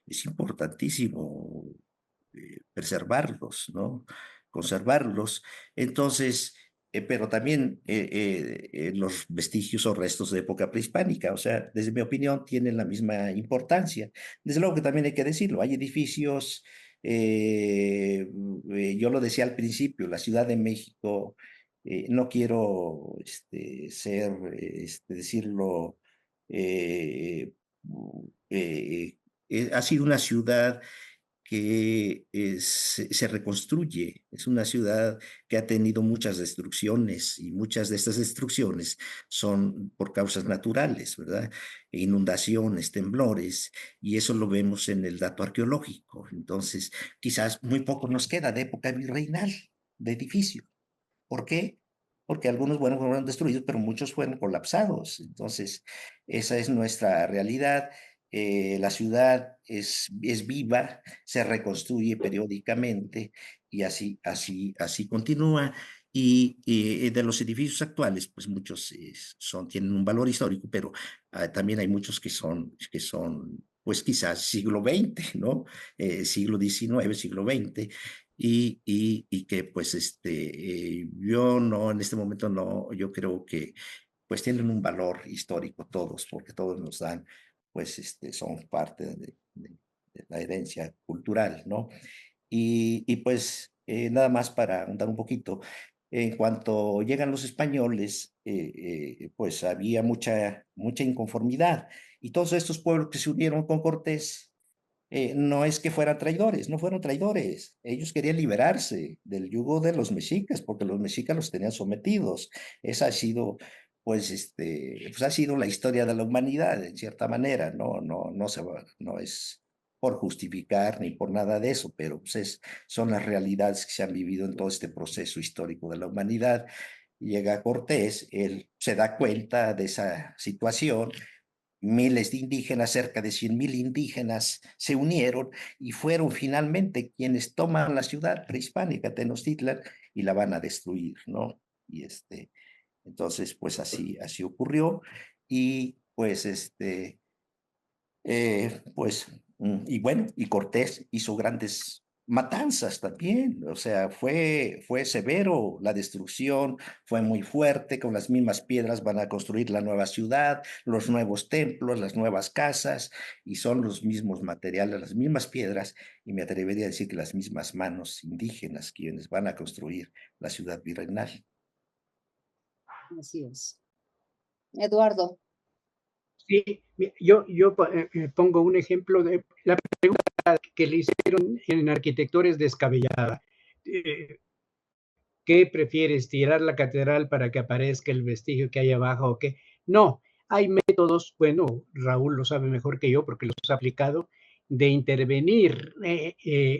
Speaker 3: es importantísimo preservarlos, ¿no? Conservarlos. Entonces, pero también los vestigios o restos de época prehispánica, o sea, desde mi opinión, tienen la misma importancia. Desde luego que también hay que decirlo, hay edificios, yo lo decía al principio, la Ciudad de México, no quiero decirlo, eh, ha sido una ciudad que se reconstruye. Es una ciudad que ha tenido muchas destrucciones y muchas de estas destrucciones son por causas naturales, ¿verdad? Inundaciones, temblores, y eso lo vemos en el dato arqueológico. Entonces, quizás muy poco nos queda de época virreinal, de edificio. ¿Por qué? Porque algunos, bueno, fueron destruidos, pero muchos fueron colapsados. Entonces, esa es nuestra realidad. La ciudad es viva, se reconstruye periódicamente y así continúa. Y de los edificios actuales, pues muchos tienen un valor histórico, pero también hay muchos que son, pues quizás siglo XX, ¿no? Siglo XIX, siglo XX, y que pues yo no, en este momento no, yo creo que pues tienen un valor histórico todos, porque todos nos dan, pues son parte de la herencia cultural, ¿no? Y pues nada más para ahondar un poquito, en cuanto llegan los españoles, pues había mucha inconformidad, y todos estos pueblos que se unieron con Cortés, no es que fueran traidores, no fueron traidores. Ellos querían liberarse del yugo de los mexicas, porque los mexicas los tenían sometidos. Esa ha sido, pues ha sido la historia de la humanidad, en cierta manera. No es por justificar ni por nada de eso, pero pues son las realidades que se han vivido en todo este proceso histórico de la humanidad. Llega Cortés, él se da cuenta de esa situación. Miles de indígenas, cerca de 100,000 indígenas, se unieron y fueron finalmente quienes toman la ciudad prehispánica, Tenochtitlan, y la van a destruir, ¿no? Y entonces, pues así ocurrió. Y pues y bueno, y Cortés hizo grandes matanzas también, o sea, fue severo la destrucción, fue muy fuerte, con las mismas piedras van a construir la nueva ciudad, los nuevos templos, las nuevas casas, y son los mismos materiales, las mismas piedras, y me atrevería a decir que las mismas manos indígenas quienes van a construir la ciudad virreinal.
Speaker 2: Así es. Eduardo.
Speaker 4: Sí, yo pongo un ejemplo de la pregunta que le hicieron en arquitectura es descabellada. ¿Qué prefieres, tirar la catedral para que aparezca el vestigio que hay abajo o qué? No, hay métodos, bueno, Raúl lo sabe mejor que yo porque los ha aplicado, de intervenir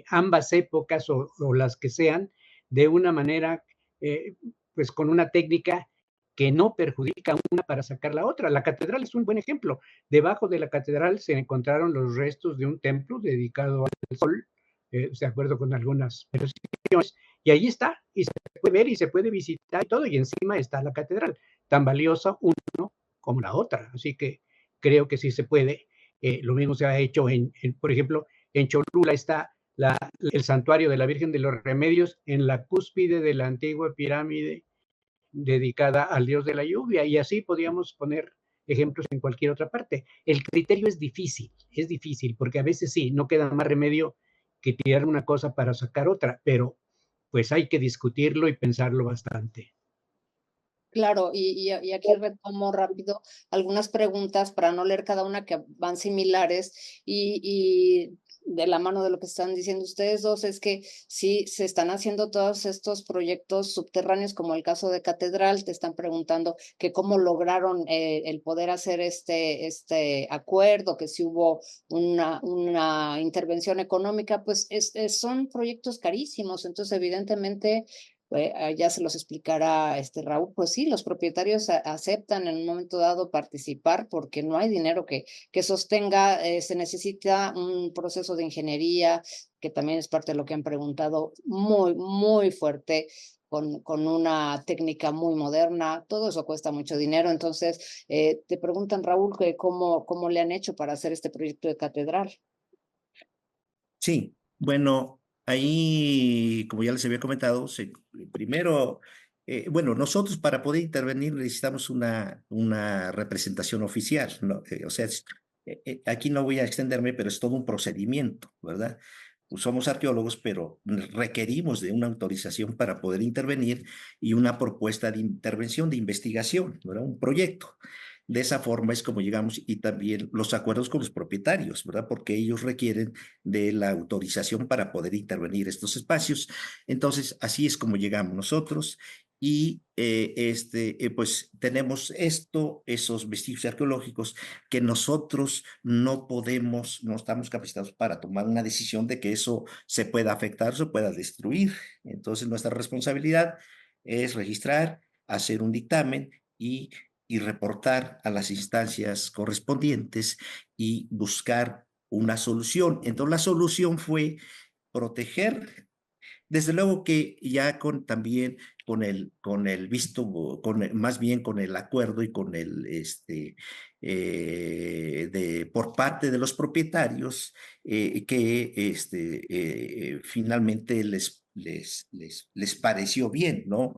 Speaker 4: ambas épocas o las que sean de una manera, pues con una técnica que no perjudica una para sacar la otra. La catedral es un buen ejemplo. Debajo de la catedral se encontraron los restos de un templo dedicado al sol, de acuerdo con algunas versiones, y allí está, y se puede ver y se puede visitar y todo, y encima está la catedral, tan valiosa uno como la otra. Así que creo que sí se puede. Lo mismo se ha hecho por ejemplo, en Cholula está el santuario de la Virgen de los Remedios en la cúspide de la antigua pirámide dedicada al dios de la lluvia, y así podríamos poner ejemplos en cualquier otra parte. El criterio es difícil, porque a veces sí, no queda más remedio que tirar una cosa para sacar otra, pero pues hay que discutirlo y pensarlo bastante.
Speaker 2: Claro, y aquí retomo rápido algunas preguntas para no leer cada una, que van similares, y de la mano de lo que están diciendo ustedes dos, es que sí se están haciendo todos estos proyectos subterráneos, como el caso de Catedral. Te están preguntando que cómo lograron el poder hacer este acuerdo, que si hubo una intervención económica. Pues son proyectos carísimos, entonces evidentemente ya se los explicará Raúl. Pues sí, los propietarios aceptan en un momento dado participar porque no hay dinero que sostenga. Se necesita un proceso de ingeniería, que también es parte de lo que han preguntado, muy, muy fuerte, con una técnica muy moderna. Todo eso cuesta mucho dinero. Entonces, te preguntan, Raúl, que cómo le han hecho para hacer este proyecto de catedral.
Speaker 3: Sí, bueno, ahí, como ya les había comentado, primero, bueno, nosotros para poder intervenir necesitamos una representación oficial, ¿no? O sea, aquí no voy a extenderme, pero es todo un procedimiento, ¿verdad? Pues somos arqueólogos, pero requerimos de una autorización para poder intervenir y una propuesta de intervención, de investigación, ¿verdad? Un proyecto. De esa forma es como llegamos, y también los acuerdos con los propietarios, ¿verdad? Porque ellos requieren de la autorización para poder intervenir estos espacios. Entonces, así es como llegamos nosotros, y pues tenemos esos vestigios arqueológicos que nosotros no podemos, no estamos capacitados para tomar una decisión de que eso se pueda afectar, se pueda destruir. Entonces, nuestra responsabilidad es registrar, hacer un dictamen y reportar a las instancias correspondientes y buscar una solución. Entonces, la solución fue proteger, desde luego que ya también más bien con el acuerdo y con por parte de los propietarios, que finalmente les pareció bien, ¿no?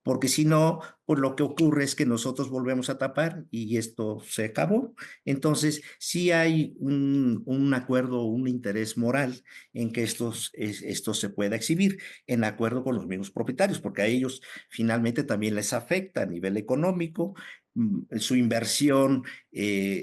Speaker 3: Porque si no, pues lo que ocurre es que nosotros volvemos a tapar y esto se acabó. Entonces, sí hay un acuerdo, un interés moral en que esto se pueda exhibir en acuerdo con los mismos propietarios, porque a ellos finalmente también les afecta a nivel económico. Su inversión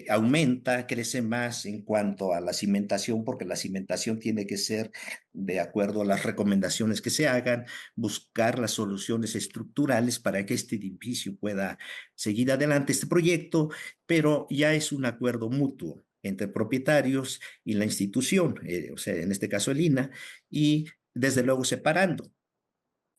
Speaker 3: aumenta, crece más en cuanto a la cimentación, porque la cimentación tiene que ser de acuerdo a las recomendaciones que se hagan, buscar las soluciones estructurales para que este edificio pueda seguir adelante, este proyecto, pero ya es un acuerdo mutuo entre propietarios y la institución, o sea, en este caso el INAH, y desde luego separando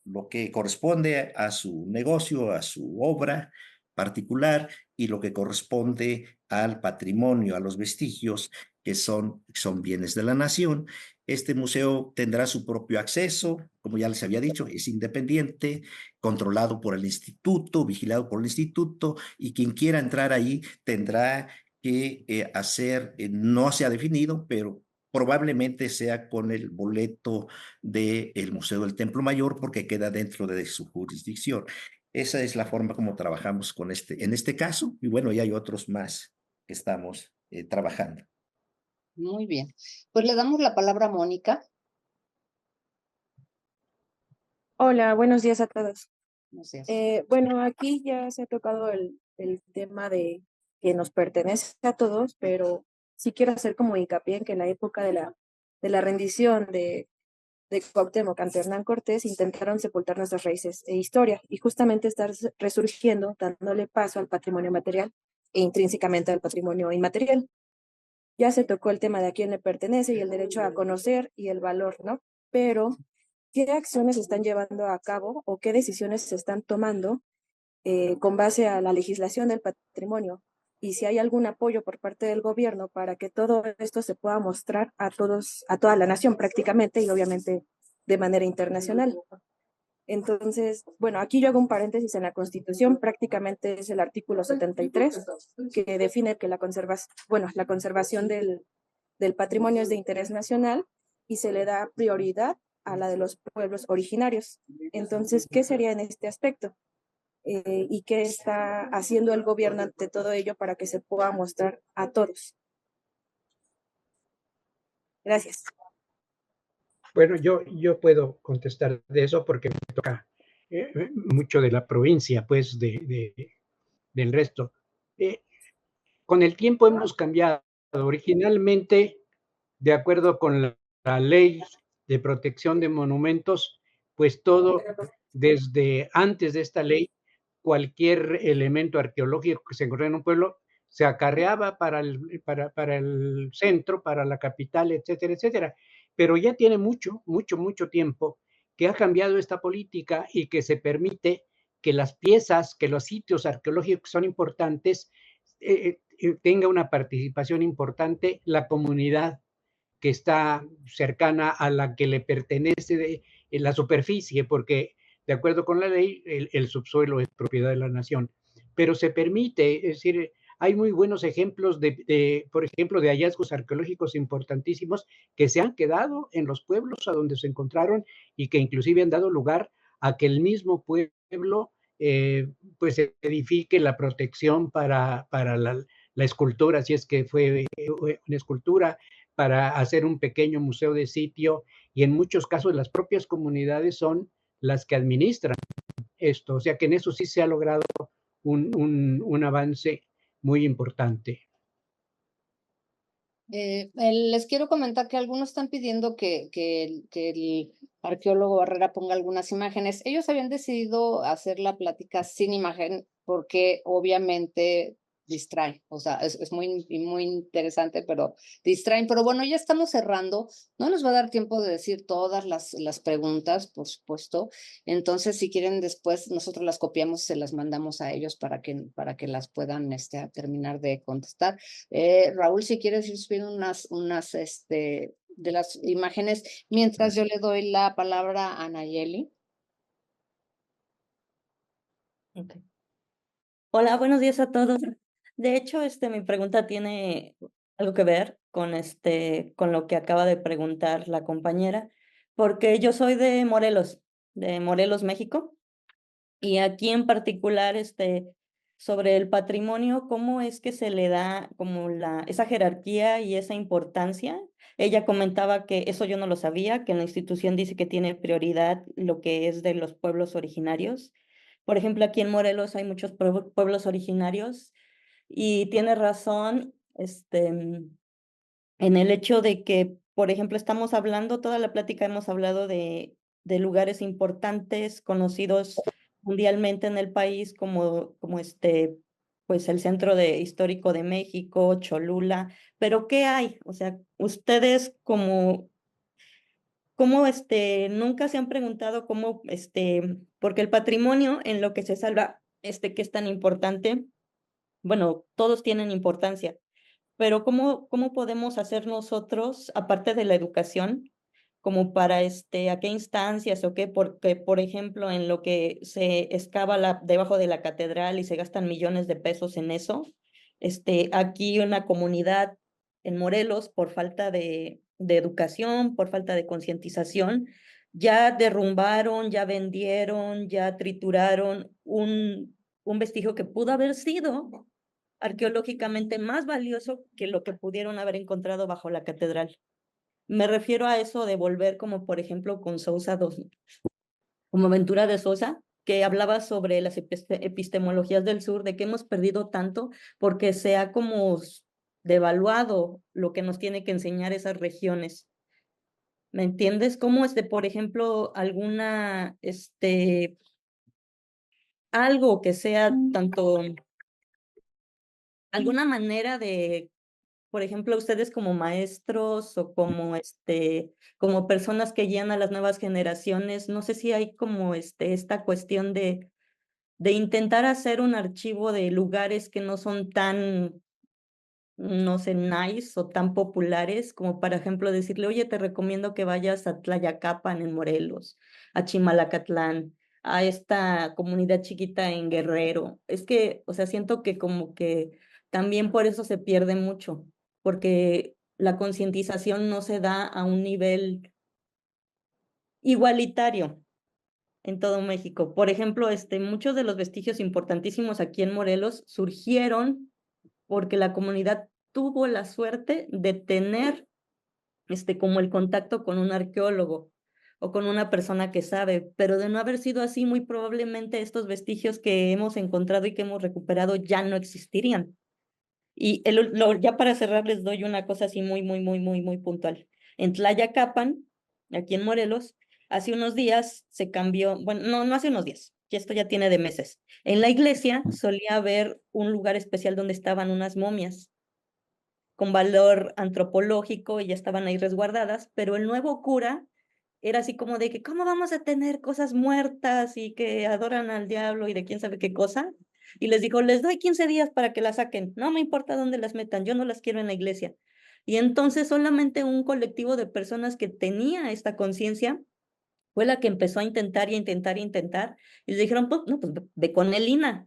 Speaker 3: lo que corresponde a su negocio, a su obra particular, y lo que corresponde al patrimonio, a los vestigios, que son bienes de la nación. Este museo tendrá su propio acceso, como ya les había dicho, es independiente, controlado por el instituto, vigilado por el instituto, y quien quiera entrar ahí tendrá que no se ha definido, pero probablemente sea con el boleto del Museo del Templo Mayor, porque queda dentro de su jurisdicción. Esa es la forma como trabajamos en este caso, y bueno, y hay otros más que estamos trabajando.
Speaker 2: Muy bien. Pues le damos la palabra a Mónica.
Speaker 8: Hola, buenos días a todos.
Speaker 2: Buenos días.
Speaker 8: Bueno, aquí ya se ha tocado el tema de que nos pertenece a todos, pero sí quiero hacer como hincapié en que en la época de la rendición de Cuauhtémoc ante Hernán Cortés intentaron sepultar nuestras raíces e historia, y justamente estar resurgiendo, dándole paso al patrimonio material, intrínsecamente al patrimonio inmaterial. Ya se tocó el tema de a quién le pertenece y el derecho a conocer y el valor, ¿no? Pero, ¿qué acciones se están llevando a cabo o qué decisiones se están tomando con base a la legislación del patrimonio? Y si hay algún apoyo por parte del gobierno para que todo esto se pueda mostrar a todos, a toda la nación prácticamente y obviamente de manera internacional. Entonces, bueno, aquí yo hago un paréntesis en la Constitución, prácticamente es el artículo 73 que define que la conservación del patrimonio es de interés nacional y se le da prioridad a la de los pueblos originarios. Entonces, ¿qué sería en este aspecto? ¿Y qué está haciendo el gobierno ante todo ello para que se pueda mostrar a todos? Gracias.
Speaker 4: Bueno, yo puedo contestar de eso porque me toca mucho de la provincia, pues, del resto. Con el tiempo hemos cambiado. Originalmente, de acuerdo con la ley de protección de monumentos, pues todo, desde antes de esta ley, cualquier elemento arqueológico que se encontrara en un pueblo se acarreaba para el centro, para la capital, etcétera, etcétera. Pero ya tiene mucho tiempo que ha cambiado esta política y que se permite que las piezas, que los sitios arqueológicos que son importantes, tenga una participación importante la comunidad que está cercana a la que le pertenece la superficie, porque de acuerdo con la ley, el subsuelo es propiedad de la nación. Pero se permite, es decir, hay muy buenos ejemplos por ejemplo, de hallazgos arqueológicos importantísimos que se han quedado en los pueblos a donde se encontraron y que inclusive han dado lugar a que el mismo pueblo pues edifique la protección para la escultura, si es que fue una escultura, para hacer un pequeño museo de sitio, y en muchos casos las propias comunidades son las que administran esto, o sea que en eso sí se ha logrado un avance muy importante.
Speaker 2: Les quiero comentar que algunos están pidiendo que el arqueólogo Barrera ponga algunas imágenes. Ellos habían decidido hacer la plática sin imagen porque obviamente distrae, o sea, es muy interesante, pero distraen. Pero bueno, ya estamos cerrando. No nos va a dar tiempo de decir todas las preguntas, por supuesto. Entonces, si quieren después, nosotros las copiamos y se las mandamos a ellos para que las puedan terminar de contestar. Raúl, si quieres ir subiendo unas de las imágenes, mientras yo le doy la palabra a Nayeli.
Speaker 9: Okay. Hola, buenos días a todos. De hecho, mi pregunta tiene algo que ver con lo que acaba de preguntar la compañera, porque yo soy de Morelos, México, y aquí en particular, sobre el patrimonio, ¿cómo es que se le da como esa jerarquía y esa importancia? Ella comentaba que eso yo no lo sabía, que en la institución dice que tiene prioridad lo que es de los pueblos originarios. Por ejemplo, aquí en Morelos hay muchos pueblos originarios y tiene razón, en el hecho de que, por ejemplo, estamos hablando, toda la plática hemos hablado de lugares importantes, conocidos mundialmente en el país, como pues el Centro Histórico de México, Cholula, pero ¿qué hay? O sea, ustedes nunca se han preguntado porque el patrimonio en lo que se salva, que es tan importante, bueno, todos tienen importancia, pero ¿cómo podemos hacer nosotros, aparte de la educación, como para a qué instancias o qué? Porque, por ejemplo, en lo que se excava debajo de la catedral y se gastan millones de pesos en eso, aquí una comunidad en Morelos, por falta de educación, por falta de concientización, ya derrumbaron, ya vendieron, ya trituraron un vestigio que pudo haber sido arqueológicamente más valioso que lo que pudieron haber encontrado bajo la catedral. Me refiero a eso de volver, como por ejemplo con como Ventura de Sousa, que hablaba sobre las epistemologías del sur, de que hemos perdido tanto porque se ha como devaluado lo que nos tiene que enseñar esas regiones. ¿Me entiendes? ¿Cómo por ejemplo, algo que sea tanto alguna manera de, por ejemplo, ustedes como maestros o como personas que guían a las nuevas generaciones, no sé si hay como esta cuestión de intentar hacer un archivo de lugares que no son tan, no sé, nice o tan populares, como por ejemplo decirle, oye, te recomiendo que vayas a Tlayacapan en Morelos, a Chimalacatlán, a esta comunidad chiquita en Guerrero. Es que, o sea, siento que como que también por eso se pierde mucho, porque la concientización no se da a un nivel igualitario en todo México. Por ejemplo, muchos de los vestigios importantísimos aquí en Morelos surgieron porque la comunidad tuvo la suerte de tener como el contacto con un arqueólogo o con una persona que sabe, pero de no haber sido así, muy probablemente estos vestigios que hemos encontrado y que hemos recuperado ya no existirían. Y ya para cerrar les doy una cosa así muy puntual. En Tlayacapan, aquí en Morelos, hace unos días se cambió, bueno, no hace unos días, y esto ya tiene de meses. En la iglesia solía haber un lugar especial donde estaban unas momias con valor antropológico y ya estaban ahí resguardadas, pero el nuevo cura era así como de que, ¿cómo vamos a tener cosas muertas y que adoran al diablo y de quién sabe qué cosa? Y les dijo, les doy 15 días para que las saquen, no me importa dónde las metan, yo no las quiero en la iglesia. Y entonces solamente un colectivo de personas que tenía esta conciencia fue la que empezó a intentar y a intentar y a intentar, y les dijeron, pues, no, pues ve con el INAH.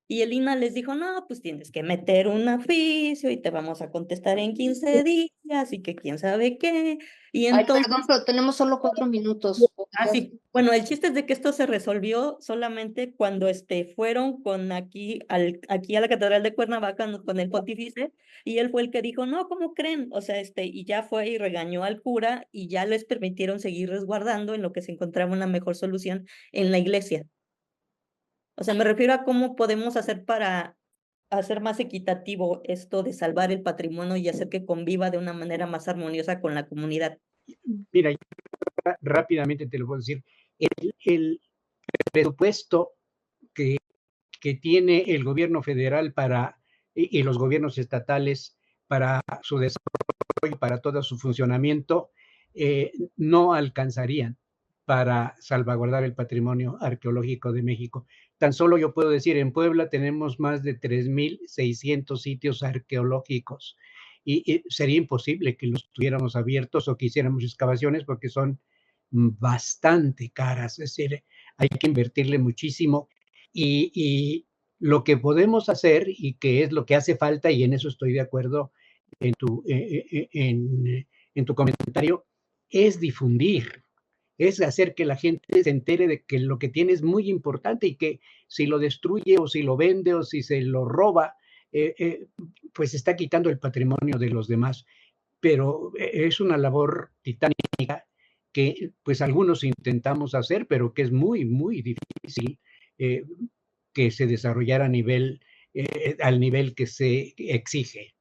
Speaker 9: Y el INAH les dijo, no, pues tienes que meter un oficio y te vamos a contestar en 15 días y que quién sabe qué. Y
Speaker 2: Ay,
Speaker 9: entonces,
Speaker 2: perdón, pero tenemos solo 4 minutos.
Speaker 9: así, bueno, el chiste es de que esto se resolvió solamente cuando fueron aquí a la Catedral de Cuernavaca con el pontífice, y él fue el que dijo, no, ¿cómo creen? O sea, y ya fue y regañó al cura y ya les permitieron seguir resguardando en lo que se encontraba una mejor solución en la iglesia. O sea, me refiero a cómo podemos hacer para hacer más equitativo esto de salvar el patrimonio y hacer que conviva de una manera más armoniosa con la comunidad.
Speaker 4: Mira, rápidamente te lo puedo decir. El presupuesto que tiene el gobierno federal y los gobiernos estatales para su desarrollo, para todo su funcionamiento, no alcanzarían para salvaguardar el patrimonio arqueológico de México. Tan solo yo puedo decir, en Puebla tenemos más de 3,600 sitios arqueológicos y sería imposible que los tuviéramos abiertos o que hiciéramos excavaciones porque son bastante caras, es decir, hay que invertirle muchísimo y lo que podemos hacer y que es lo que hace falta, y en eso estoy de acuerdo en tu comentario, es difundir, es hacer que la gente se entere de que lo que tiene es muy importante y que si lo destruye o si lo vende o si se lo roba, pues está quitando el patrimonio de los demás. Pero es una labor titánica que pues algunos intentamos hacer, pero que es muy difícil eh, que se desarrollara al nivel que se exige.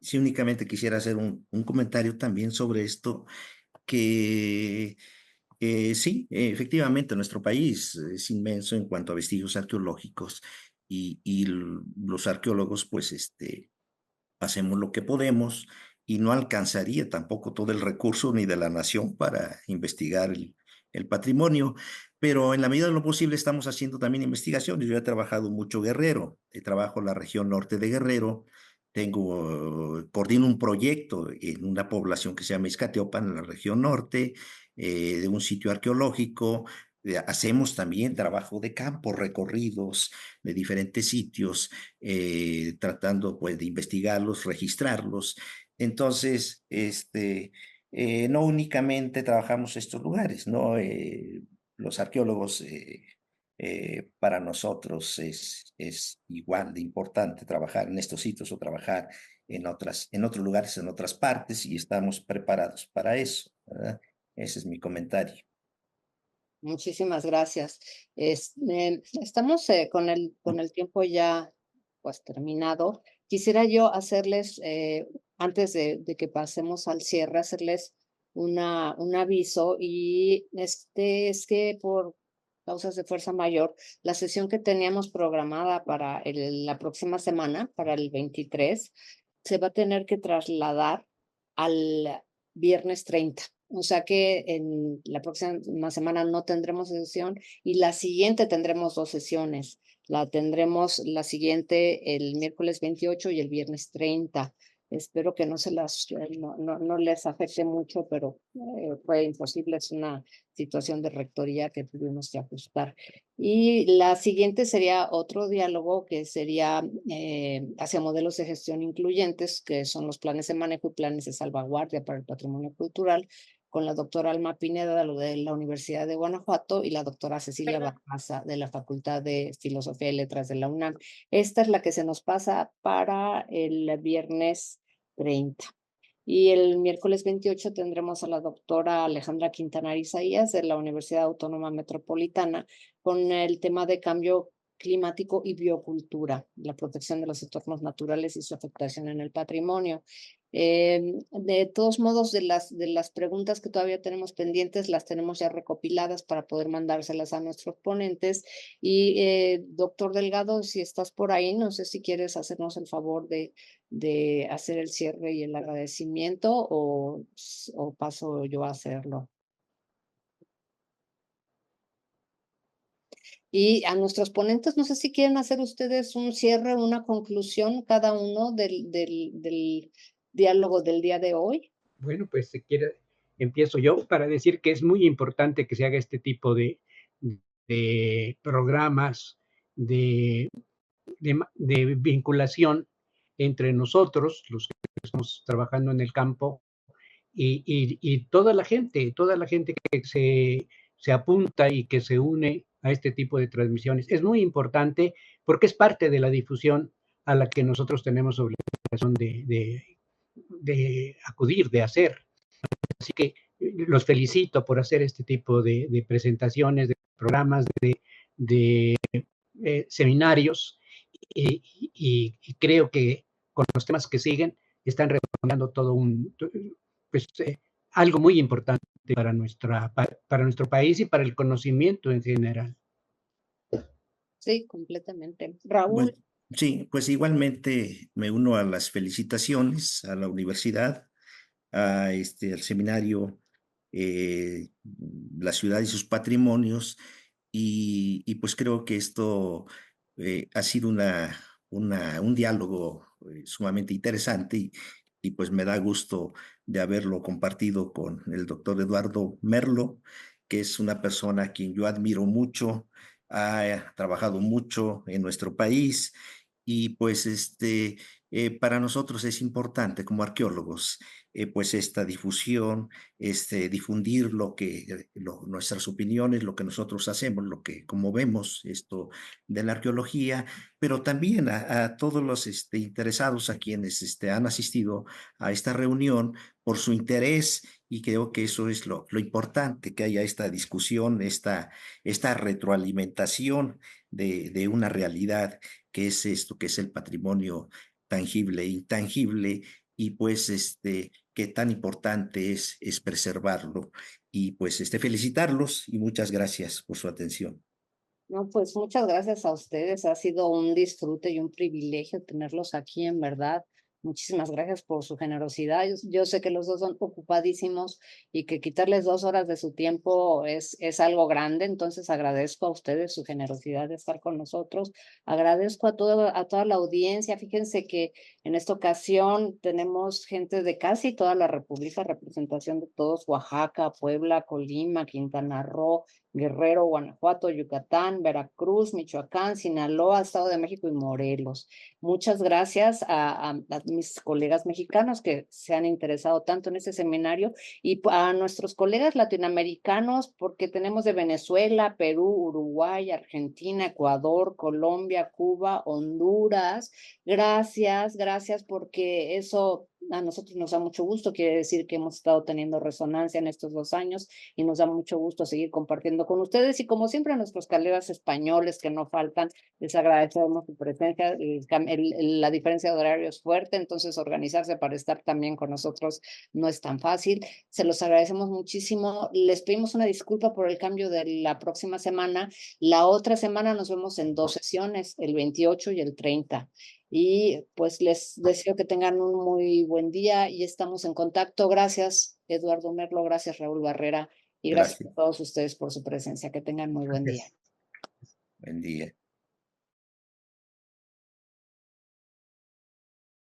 Speaker 3: Sí, únicamente quisiera hacer un comentario también sobre esto, que sí, efectivamente, nuestro país es inmenso en cuanto a vestigios arqueológicos y los arqueólogos, pues, hacemos lo que podemos y no alcanzaría tampoco todo el recurso ni de la nación para investigar el patrimonio, pero en la medida de lo posible estamos haciendo también investigaciones. Yo he trabajado mucho Guerrero, trabajo en la región norte de Guerrero, coordino un proyecto en una población que se llama Izcateopan, en la región norte, de un sitio arqueológico. Hacemos también trabajo de campo, recorridos de diferentes sitios, tratando pues de investigarlos, registrarlos. Entonces, no únicamente trabajamos estos lugares, ¿no? Los arqueólogos, para nosotros es igual de importante trabajar en estos sitios o trabajar en otros lugares, en otras partes, y estamos preparados para eso, ¿verdad? Ese es mi comentario.
Speaker 2: Muchísimas gracias. Estamos con el tiempo ya pues terminado. Quisiera yo hacerles, antes de que pasemos al cierre, hacerles un aviso, y es que por causas de fuerza mayor, la sesión que teníamos programada para la próxima semana, para el 23, se va a tener que trasladar al viernes 30. O sea que en la próxima semana no tendremos sesión y la siguiente tendremos 2 sesiones. La tendremos la siguiente el miércoles 28 y el viernes 30. Espero que no no les afecte mucho, pero fue imposible. Es una situación de rectoría que tuvimos que ajustar. Y la siguiente sería otro diálogo que sería hacia modelos de gestión incluyentes, que son los planes de manejo y planes de salvaguardia para el patrimonio cultural, con la doctora Alma Pineda de la Universidad de Guanajuato y la doctora Cecilia Barraza de la Facultad de Filosofía y Letras de la UNAM. Esta es la que se nos pasa para el viernes 30. Y el miércoles 28 tendremos a la doctora Alejandra Quintanar Isaías de la Universidad Autónoma Metropolitana con el tema de cambio climático y biocultura, la protección de los entornos naturales y su afectación en el patrimonio. De todos modos, de las preguntas que todavía tenemos pendientes, las tenemos ya recopiladas para poder mandárselas a nuestros ponentes. Y doctor Delgado, si estás por ahí, no sé si quieres hacernos el favor de hacer el cierre y el agradecimiento o paso yo a hacerlo. Y a nuestros ponentes, no sé si quieren hacer ustedes un cierre, una conclusión cada uno del diálogo del día de hoy.
Speaker 4: Bueno, pues si quiere, empiezo yo para decir que es muy importante que se haga este tipo de programas de vinculación entre nosotros, los que estamos trabajando en el campo, y toda la gente que se apunta y que se une a este tipo de transmisiones. Es muy importante porque es parte de la difusión a la que nosotros tenemos obligación de acudir, de hacer. Así que los felicito por hacer este tipo de presentaciones, de programas, de seminarios, y creo que con los temas que siguen están redondeando todo pues, algo muy importante para nuestro país y para el conocimiento en general.
Speaker 2: Sí, completamente. Raúl.
Speaker 3: Bueno, sí, pues igualmente me uno a las felicitaciones a la universidad, al seminario, la ciudad y sus patrimonios, y pues creo que esto ha sido un diálogo sumamente interesante y pues me da gusto de haberlo compartido con el doctor Eduardo Merlo, que es una persona a quien yo admiro mucho, ha trabajado mucho en nuestro país y pues para nosotros es importante como arqueólogos pues esta difusión, difundir nuestras opiniones, lo que nosotros hacemos, como vemos esto de la arqueología, pero también a todos los interesados, a quienes han asistido a esta reunión por su interés, y creo que eso es lo importante, que haya esta discusión, esta retroalimentación de una realidad que es esto, que es el patrimonio tangible e intangible, y pues qué tan importante es preservarlo. Y pues felicitarlos y muchas gracias por su atención.
Speaker 2: No, pues muchas gracias a ustedes. Ha sido un disfrute y un privilegio tenerlos aquí, en verdad. Muchísimas gracias por su generosidad. Yo sé que los dos son ocupadísimos y que quitarles 2 horas de su tiempo es algo grande, entonces agradezco a ustedes su generosidad de estar con nosotros. Agradezco a toda la audiencia. Fíjense que en esta ocasión tenemos gente de casi toda la República, representación de todos: Oaxaca, Puebla, Colima, Quintana Roo, Guerrero, Guanajuato, Yucatán, Veracruz, Michoacán, Sinaloa, Estado de México y Morelos. Muchas gracias a mis colegas mexicanos que se han interesado tanto en este seminario, y a nuestros colegas latinoamericanos, porque tenemos de Venezuela, Perú, Uruguay, Argentina, Ecuador, Colombia, Cuba, Honduras. Gracias porque eso a nosotros nos da mucho gusto, quiere decir que hemos estado teniendo resonancia en estos 2 años y nos da mucho gusto seguir compartiendo con ustedes y como siempre a nuestros colegas españoles que no faltan, les agradecemos su presencia, la diferencia de horario es fuerte, entonces organizarse para estar también con nosotros no es tan fácil, se los agradecemos muchísimo, les pedimos una disculpa por el cambio de la próxima semana, la otra semana nos vemos en 2 sesiones, el 28 y el 30. Y pues les deseo que tengan un muy buen día y estamos en contacto. Gracias, Eduardo Merlo, gracias, Raúl Barrera, y gracias a todos ustedes por su presencia. Que tengan muy buen día.
Speaker 3: Buen día.